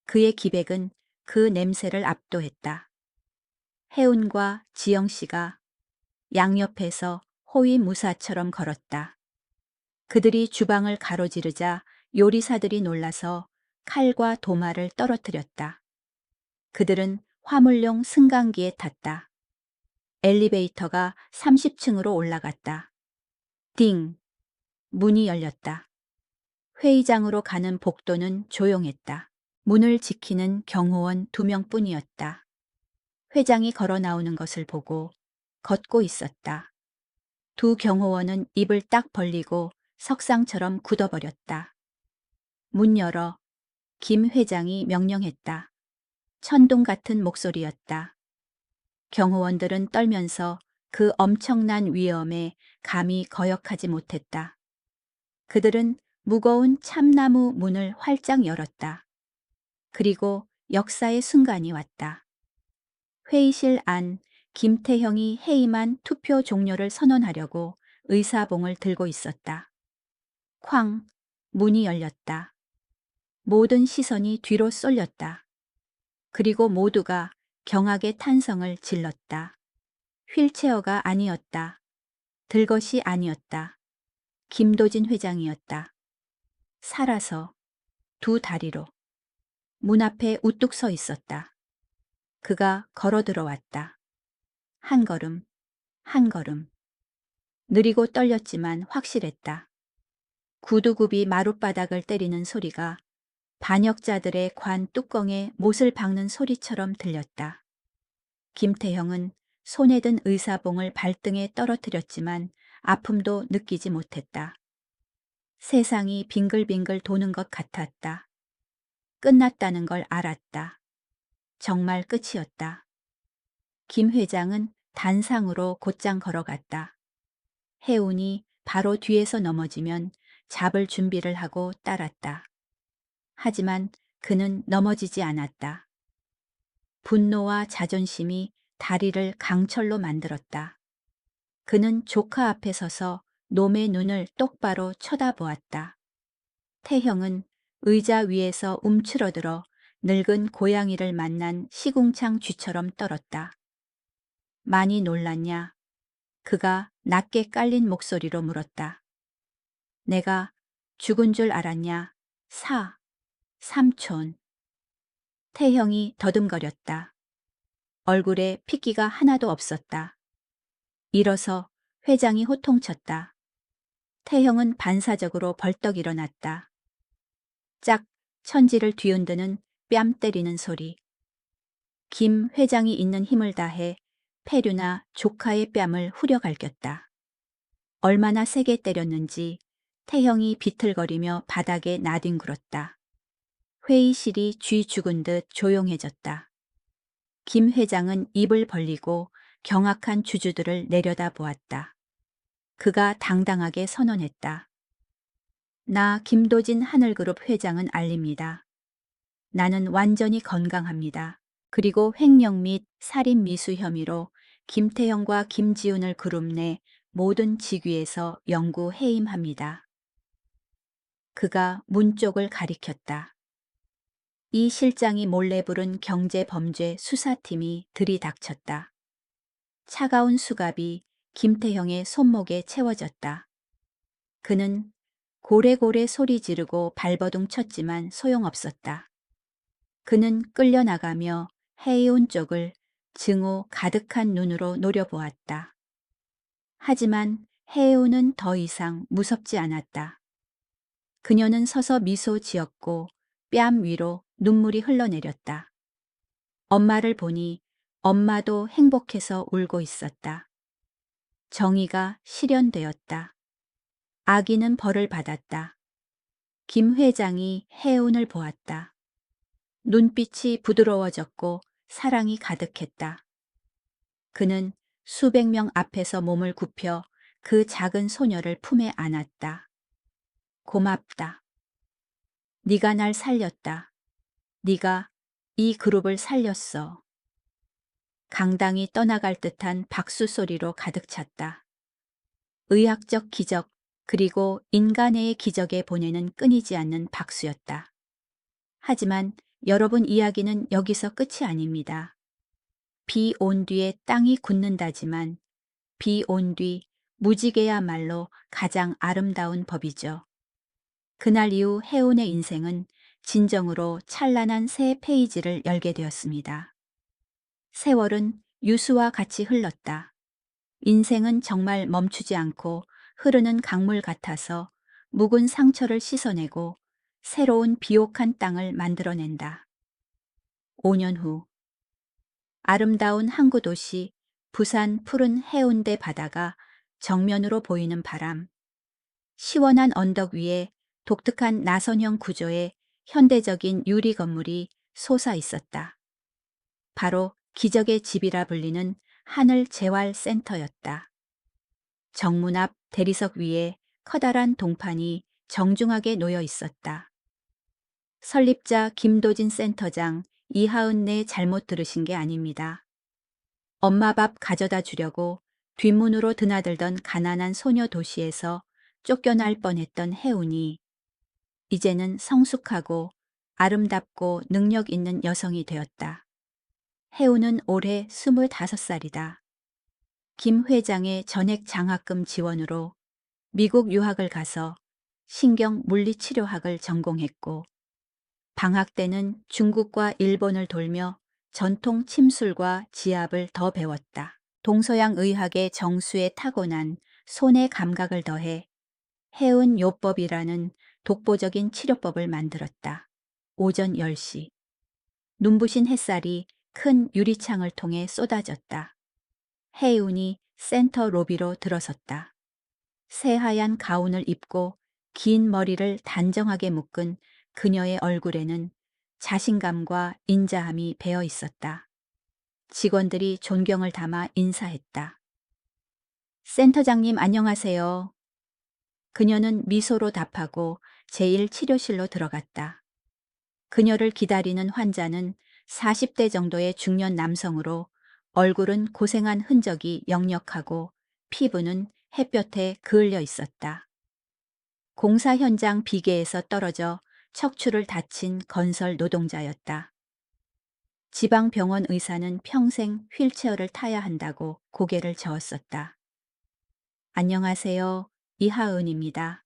그의 기백은 그 냄새를 압도했다. 혜운과 지영 씨가 양옆에서 호위무사처럼 걸었다. 그들이 주방을 가로지르자 요리사들이 놀라서 칼과 도마를 떨어뜨렸다. 그들은 화물용 승강기에 탔다. 엘리베이터가 30층으로 올라갔다. 띵! 문이 열렸다. 회의장으로 가는 복도는 조용했다. 문을 지키는 경호원 2명뿐이었다. 회장이 걸어 나오는 것을 보고 걷고 있었다. 두 경호원은 입을 딱 벌리고 석상처럼 굳어버렸다. 문 열어. 김 회장이 명령했다. 천둥 같은 목소리였다. 경호원들은 떨면서 그 엄청난 위험에 감히 거역하지 못했다. 그들은 무거운 참나무 문을 활짝 열었다. 그리고 역사의 순간이 왔다. 회의실 안 김태형이 해임한 투표 종료를 선언하려고 의사봉을 들고 있었다. 쾅! 문이 열렸다. 모든 시선이 뒤로 쏠렸다. 그리고 모두가 경악의 탄성을 질렀다. 휠체어가 아니었다. 들것이 아니었다. 김도진 회장이었다. 살아서 두 다리로 문 앞에 우뚝 서 있었다. 그가 걸어 들어왔다. 한 걸음, 한 걸음. 느리고 떨렸지만 확실했다. 구두굽이 마룻바닥을 때리는 소리가 반역자들의 관 뚜껑에 못을 박는 소리처럼 들렸다. 김태형은 손에 든 의사봉을 발등에 떨어뜨렸지만 아픔도 느끼지 못했다. 세상이 빙글빙글 도는 것 같았다. 끝났다는 걸 알았다. 정말 끝이었다. 김 회장은 단상으로 곧장 걸어갔다. 해운이 바로 뒤에서 넘어지면 잡을 준비를 하고 따랐다. 하지만 그는 넘어지지 않았다. 분노와 자존심이 다리를 강철로 만들었다. 그는 조카 앞에 서서 놈의 눈을 똑바로 쳐다보았다. 태형은 의자 위에서 움츠러들어 늙은 고양이를 만난 시궁창 쥐처럼 떨었다. 많이 놀랐냐? 그가 낮게 깔린 목소리로 물었다. 내가 죽은 줄 알았냐? 삼촌. 태형이 더듬거렸다. 얼굴에 핏기가 하나도 없었다. 일어서 회장이 호통쳤다. 태형은 반사적으로 벌떡 일어났다. 짝, 천지를 뒤흔드는 뺨 때리는 소리. 김 회장이 있는 힘을 다해 페류나 조카의 뺨을 후려갈겼다. 얼마나 세게 때렸는지 태형이 비틀거리며 바닥에 나뒹굴었다. 회의실이 쥐 죽은 듯 조용해졌다. 김 회장은 입을 벌리고 경악한 주주들을 내려다보았다. 그가 당당하게 선언했다. 나 김도진 하늘그룹 회장은 알립니다. 나는 완전히 건강합니다. 그리고 횡령 및 살인 미수 혐의로 김태형과 김지훈을 그룹 내 모든 직위에서 영구 해임합니다. 그가 문 쪽을 가리켰다. 이 실장이 몰래 부른 경제범죄 수사팀이 들이닥쳤다. 차가운 수갑이 김태형의 손목에 채워졌다. 그는 고래고래 소리 지르고 발버둥 쳤지만 소용없었다. 그는 끌려나가며 해이온 쪽을 증오 가득한 눈으로 노려보았다. 하지만 해이온은 더 이상 무섭지 않았다. 그녀는 서서 미소 지었고 뺨 위로 눈물이 흘러내렸다. 엄마를 보니 엄마도 행복해서 울고 있었다. 정의가 실현되었다. 아기는 벌을 받았다. 김 회장이 해운을 보았다. 눈빛이 부드러워졌고 사랑이 가득했다. 그는 수백 명 앞에서 몸을 굽혀 그 작은 소녀를 품에 안았다. 고맙다. 네가 날 살렸다. 네가 이 그룹을 살렸어. 강당이 떠나갈 듯한 박수 소리로 가득 찼다. 의학적 기적 그리고 인간의 기적에 보내는 끊이지 않는 박수였다. 하지만 여러분 이야기는 여기서 끝이 아닙니다. 비 온 뒤에 땅이 굳는다지만 비 온 뒤 무지개야말로 가장 아름다운 법이죠. 그날 이후 해운의 인생은 진정으로 찬란한 새 페이지를 열게 되었습니다. 세월은 유수와 같이 흘렀다. 인생은 정말 멈추지 않고 흐르는 강물 같아서 묵은 상처를 씻어내고 새로운 비옥한 땅을 만들어낸다. 5년 후 아름다운 항구 도시 부산 푸른 해운대 바다가 정면으로 보이는 바람. 시원한 언덕 위에 독특한 나선형 구조의 현대적인 유리 건물이 솟아 있었다. 바로 기적의 집이라 불리는 하늘재활센터였다. 정문 앞 대리석 위에 커다란 동판이 정중하게 놓여 있었다. 설립자 김도진 센터장 이하은네 잘못 들으신 게 아닙니다. 엄마 밥 가져다 주려고 뒷문으로 드나들던 가난한 소녀 도시에서 쫓겨날 뻔했던 해운이 이제는 성숙하고 아름답고 능력 있는 여성이 되었다. 해운은 올해 25살이다. 김 회장의 전액 장학금 지원으로 미국 유학을 가서 신경 물리치료학을 전공했고 방학 때는 중국과 일본을 돌며 전통 침술과 지압을 더 배웠다. 동서양 의학의 정수에 타고난 손의 감각을 더해 해운 요법이라는 독보적인 치료법을 만들었다. 오전 10시. 눈부신 햇살이 큰 유리창을 통해 쏟아졌다. 해운이 센터 로비로 들어섰다. 새하얀 가운을 입고 긴 머리를 단정하게 묶은 그녀의 얼굴에는 자신감과 인자함이 배어 있었다. 직원들이 존경을 담아 인사했다. 센터장님 안녕하세요. 그녀는 미소로 답하고 제1치료실로 들어갔다. 그녀를 기다리는 환자는 40대 정도의 중년 남성으로 얼굴은 고생한 흔적이 역력하고 피부는 햇볕에 그을려 있었다. 공사 현장 비계에서 떨어져 척추를 다친 건설 노동자였다. 지방병원 의사는 평생 휠체어를 타야 한다고 고개를 저었었다. 안녕하세요. 이하은입니다.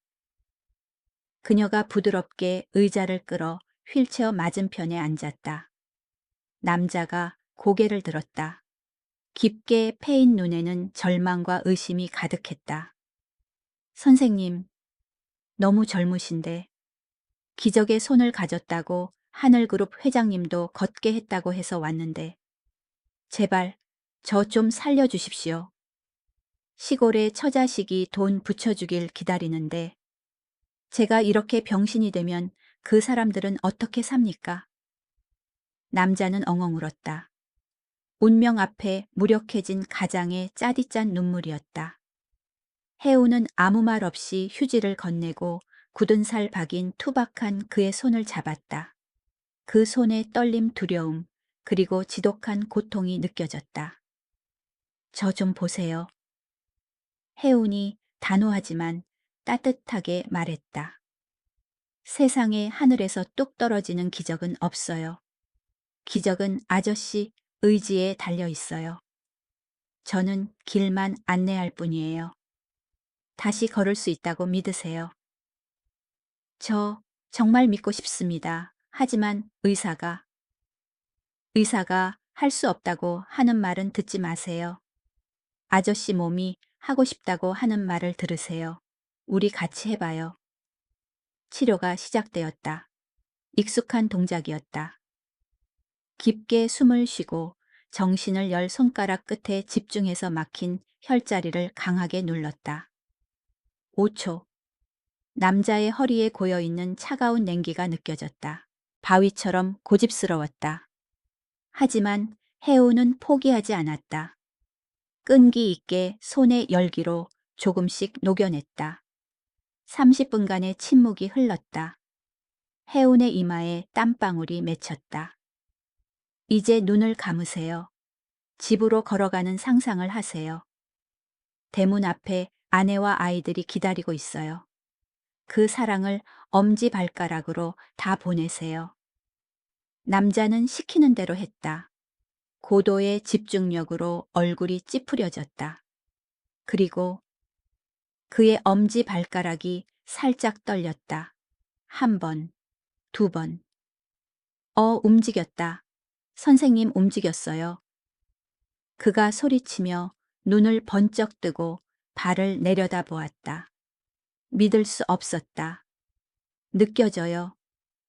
그녀가 부드럽게 의자를 끌어 휠체어 맞은편에 앉았다. 남자가 고개를 들었다. 깊게 패인 눈에는 절망과 의심이 가득했다. 선생님, 너무 젊으신데 기적의 손을 가졌다고 하늘그룹 회장님도 걷게 했다고 해서 왔는데 제발 저 좀 살려주십시오. 시골에 처자식이 돈 붙여주길 기다리는데 제가 이렇게 병신이 되면 그 사람들은 어떻게 삽니까? 남자는 엉엉 울었다. 운명 앞에 무력해진 가장의 짜디짠 눈물이었다. 해우는 아무 말 없이 휴지를 건네고 굳은 살 박인 투박한 그의 손을 잡았다. 그 손의 떨림, 두려움, 그리고 지독한 고통이 느껴졌다. 저 좀 보세요. 혜운이 단호하지만 따뜻하게 말했다. 세상에 하늘에서 뚝 떨어지는 기적은 없어요. 기적은 아저씨 의지에 달려 있어요. 저는 길만 안내할 뿐이에요. 다시 걸을 수 있다고 믿으세요. 저 정말 믿고 싶습니다. 하지만 의사가 할 수 없다고 하는 말은 듣지 마세요. 아저씨 몸이 하고 싶다고 하는 말을 들으세요. 우리 같이 해봐요. 치료가 시작되었다. 익숙한 동작이었다. 깊게 숨을 쉬고 정신을 열 손가락 끝에 집중해서 막힌 혈자리를 강하게 눌렀다. 5초. 남자의 허리에 고여있는 차가운 냉기가 느껴졌다. 바위처럼 고집스러웠다. 하지만 해우는 포기하지 않았다. 끈기 있게 손의 열기로 조금씩 녹여냈다. 30분간의 침묵이 흘렀다. 해운의 이마에 땀방울이 맺혔다. 이제 눈을 감으세요. 집으로 걸어가는 상상을 하세요. 대문 앞에 아내와 아이들이 기다리고 있어요. 그 사랑을 엄지발가락으로 다 보내세요. 남자는 시키는 대로 했다. 고도의 집중력으로 얼굴이 찌푸려졌다. 그리고 그의 엄지발가락이 살짝 떨렸다. 한 번, 두 번. 움직였다. 선생님 움직였어요. 그가 소리치며 눈을 번쩍 뜨고 발을 내려다 보았다. 믿을 수 없었다. 느껴져요.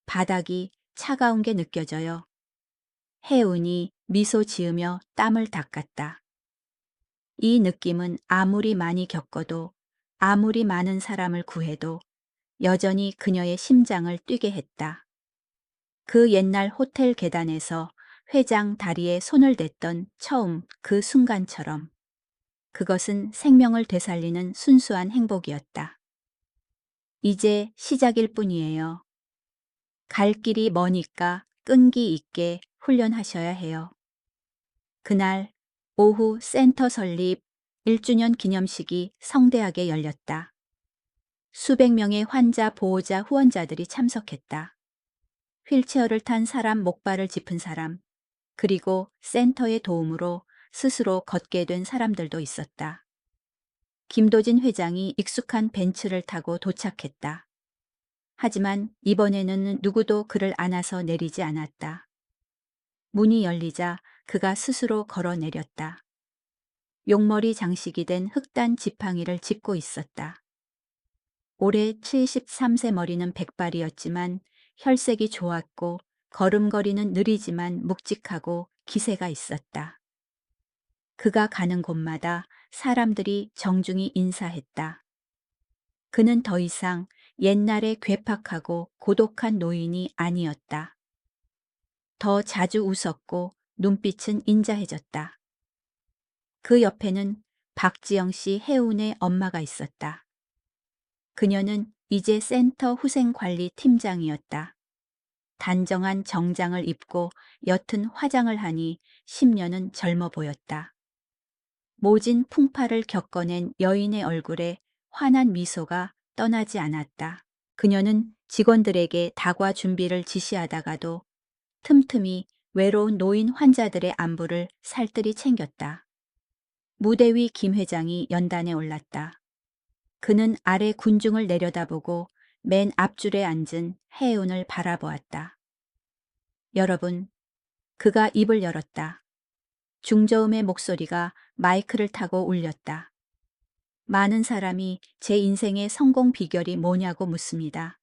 바닥이 차가운 게 느껴져요. 혜운이 미소 지으며 땀을 닦았다. 이 느낌은 아무리 많이 겪어도, 아무리 많은 사람을 구해도 여전히 그녀의 심장을 뛰게 했다. 그 옛날 호텔 계단에서 회장 다리에 손을 댔던 처음 그 순간처럼. 그것은 생명을 되살리는 순수한 행복이었다. 이제 시작일 뿐이에요. 갈 길이 머니까 끈기 있게 훈련하셔야 해요. 그날 오후 센터 설립 1주년 기념식이 성대하게 열렸다. 수백 명의 환자 보호자 후원자들이 참석했다. 휠체어를 탄 사람, 목발을 짚은 사람, 그리고 센터의 도움으로 스스로 걷게 된 사람들도 있었다. 김도진 회장이 익숙한 벤츠를 타고 도착했다. 하지만 이번에는 누구도 그를 안아서 내리지 않았다. 문이 열리자 그가 스스로 걸어 내렸다. 용머리 장식이 된 흑단 지팡이를 짚고 있었다. 올해 73세 머리는 백발이었지만 혈색이 좋았고 걸음걸이는 느리지만 묵직하고 기세가 있었다. 그가 가는 곳마다 사람들이 정중히 인사했다. 그는 더 이상 옛날의 괴팍하고 고독한 노인이 아니었다. 더 자주 웃었고 눈빛은 인자해졌다. 그 옆에는 박지영 씨 해운의 엄마가 있었다. 그녀는 이제 센터 후생관리 팀장이었다. 단정한 정장을 입고 옅은 화장을 하니 10년은 젊어 보였다. 모진 풍파를 겪어낸 여인의 얼굴에 환한 미소가 떠나지 않았다. 그녀는 직원들에게 다과 준비를 지시하다가도 틈틈이 외로운 노인 환자들의 안부를 살뜰히 챙겼다. 무대 위 김 회장이 연단에 올랐다. 그는 아래 군중을 내려다보고 맨 앞줄에 앉은 해운을 바라보았다. 여러분, 그가 입을 열었다. 중저음의 목소리가 마이크를 타고 울렸다. 많은 사람이 제 인생의 성공 비결이 뭐냐고 묻습니다.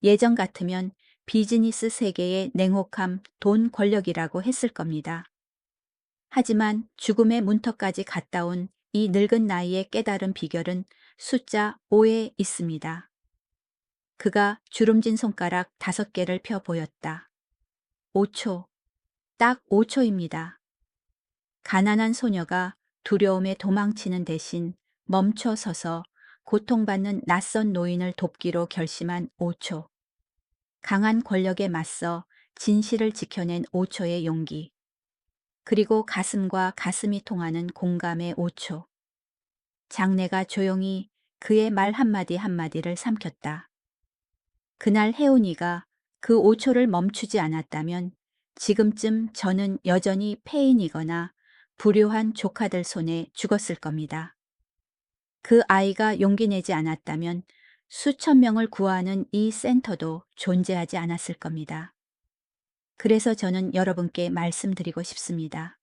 예전 같으면 비즈니스 세계의 냉혹함, 돈, 권력이라고 했을 겁니다. 하지만 죽음의 문턱까지 갔다 온 이 늙은 나이에 깨달은 비결은 숫자 5에 있습니다. 그가 주름진 손가락 5개를 펴 보였다. 5초, 딱 5초입니다. 가난한 소녀가 두려움에 도망치는 대신 멈춰 서서 고통받는 낯선 노인을 돕기로 결심한 5초. 강한 권력에 맞서 진실을 지켜낸 5초의 용기. 그리고 가슴과 가슴이 통하는 공감의 5초. 장내가 조용히 그의 말 한마디 한마디를 삼켰다. 그날 혜운이가 그 5초를 멈추지 않았다면 지금쯤 저는 여전히 폐인이거나 불효한 조카들 손에 죽었을 겁니다. 그 아이가 용기 내지 않았다면 수천 명을 구하는 이 센터도 존재하지 않았을 겁니다. 그래서 저는 여러분께 말씀드리고 싶습니다.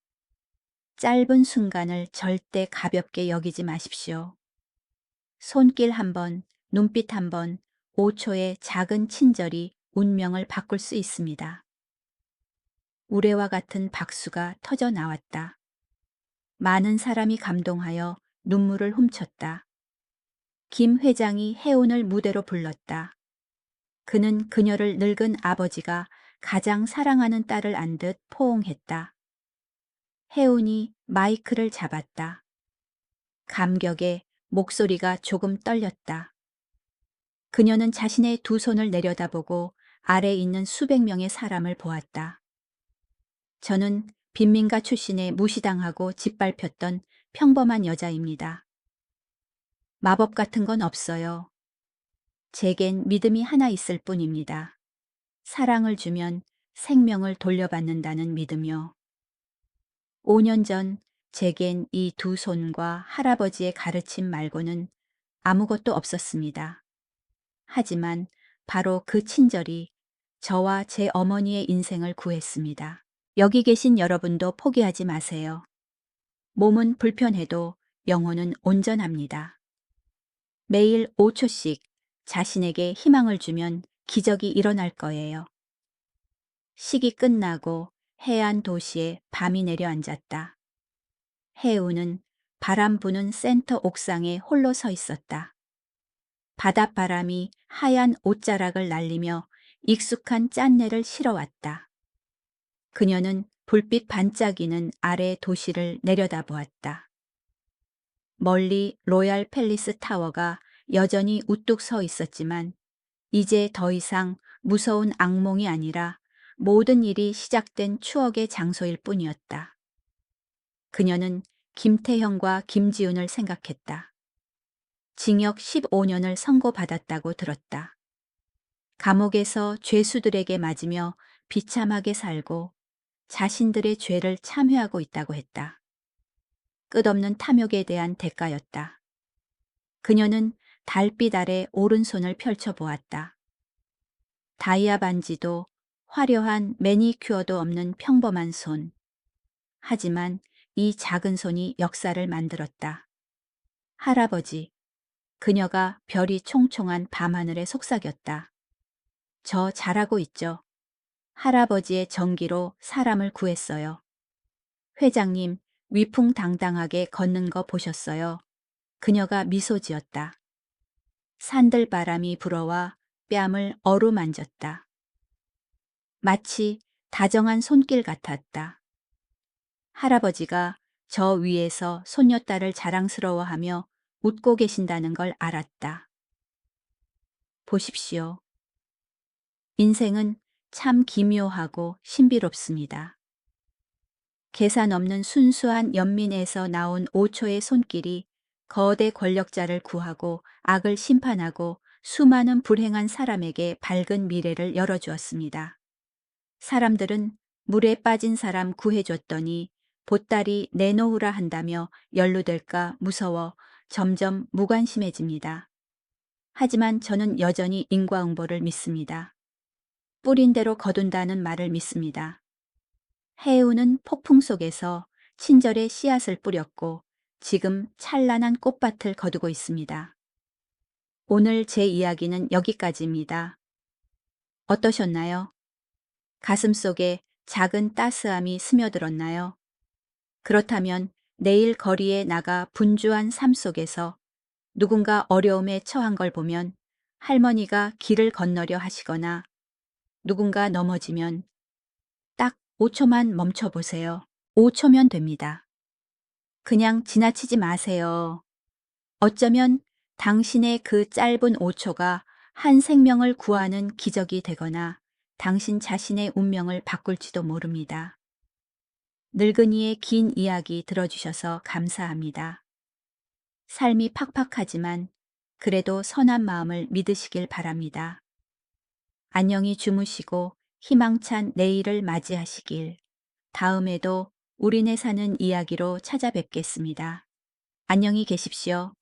짧은 순간을 절대 가볍게 여기지 마십시오. 손길 한 번, 눈빛 한 번, 5초의 작은 친절이 운명을 바꿀 수 있습니다. 우레와 같은 박수가 터져 나왔다. 많은 사람이 감동하여 눈물을 훔쳤다. 김 회장이 혜운을 무대로 불렀다. 그는 그녀를 늙은 아버지가 가장 사랑하는 딸을 안듯 포옹했다. 혜운이 마이크를 잡았다. 감격에 목소리가 조금 떨렸다. 그녀는 자신의 두 손을 내려다보고 아래 있는 수백 명의 사람을 보았다. 저는 빈민가 출신에 무시당하고 짓밟혔던 평범한 여자입니다. 마법 같은 건 없어요. 제겐 믿음이 하나 있을 뿐입니다. 사랑을 주면 생명을 돌려받는다는 믿음요. 5년 전 제겐 이 두 손과 할아버지의 가르침 말고는 아무것도 없었습니다. 하지만 바로 그 친절이 저와 제 어머니의 인생을 구했습니다. 여기 계신 여러분도 포기하지 마세요. 몸은 불편해도 영혼은 온전합니다. 매일 5초씩 자신에게 희망을 주면 기적이 일어날 거예요. 식이 끝나고 해안 도시에 밤이 내려앉았다. 해우는 바람 부는 센터 옥상에 홀로 서 있었다. 바닷바람이 하얀 옷자락을 날리며 익숙한 짠내를 실어왔다. 그녀는 불빛 반짝이는 아래 도시를 내려다보았다. 멀리 로얄 팰리스 타워가 여전히 우뚝 서 있었지만 이제 더 이상 무서운 악몽이 아니라 모든 일이 시작된 추억의 장소일 뿐이었다. 그녀는 김태형과 김지훈을 생각했다. 징역 15년을 선고받았다고 들었다. 감옥에서 죄수들에게 맞으며 비참하게 살고 자신들의 죄를 참회하고 있다고 했다. 끝없는 탐욕에 대한 대가였다. 그녀는 달빛 아래 오른손을 펼쳐보았다. 다이아 반지도 화려한 매니큐어도 없는 평범한 손. 하지만 이 작은 손이 역사를 만들었다. 할아버지. 그녀가 별이 총총한 밤하늘에 속삭였다. 저 잘하고 있죠. 할아버지의 정기로 사람을 구했어요. 회장님, 위풍당당하게 걷는 거 보셨어요? 그녀가 미소 지었다. 산들바람이 불어와 뺨을 어루만졌다. 마치 다정한 손길 같았다. 할아버지가 저 위에서 손녀딸을 자랑스러워하며 웃고 계신다는 걸 알았다. 보십시오. 인생은 참 기묘하고 신비롭습니다. 계산 없는 순수한 연민에서 나온 5초의 손길이 거대 권력자를 구하고 악을 심판하고 수많은 불행한 사람에게 밝은 미래를 열어주었습니다. 사람들은 물에 빠진 사람 구해줬더니 보따리 내놓으라 한다며 연루될까 무서워 점점 무관심해집니다. 하지만 저는 여전히 인과응보를 믿습니다. 뿌린 대로 거둔다는 말을 믿습니다. 해우는 폭풍 속에서 친절의 씨앗을 뿌렸고 지금 찬란한 꽃밭을 거두고 있습니다. 오늘 제 이야기는 여기까지입니다. 어떠셨나요? 가슴속에 작은 따스함이 스며들었나요? 그렇다면 내일 거리에 나가 분주한 삶 속에서 누군가 어려움에 처한 걸 보면 할머니가 길을 건너려 하시거나 누군가 넘어지면 딱 5초만 멈춰보세요. 5초면 됩니다. 그냥 지나치지 마세요. 어쩌면 당신의 그 짧은 5초가 한 생명을 구하는 기적이 되거나 당신 자신의 운명을 바꿀지도 모릅니다. 늙은이의 긴 이야기 들어주셔서 감사합니다. 삶이 팍팍하지만 그래도 선한 마음을 믿으시길 바랍니다. 안녕히 주무시고 희망찬 내일을 맞이하시길. 다음에도 우리네 사는 이야기로 찾아뵙겠습니다. 안녕히 계십시오.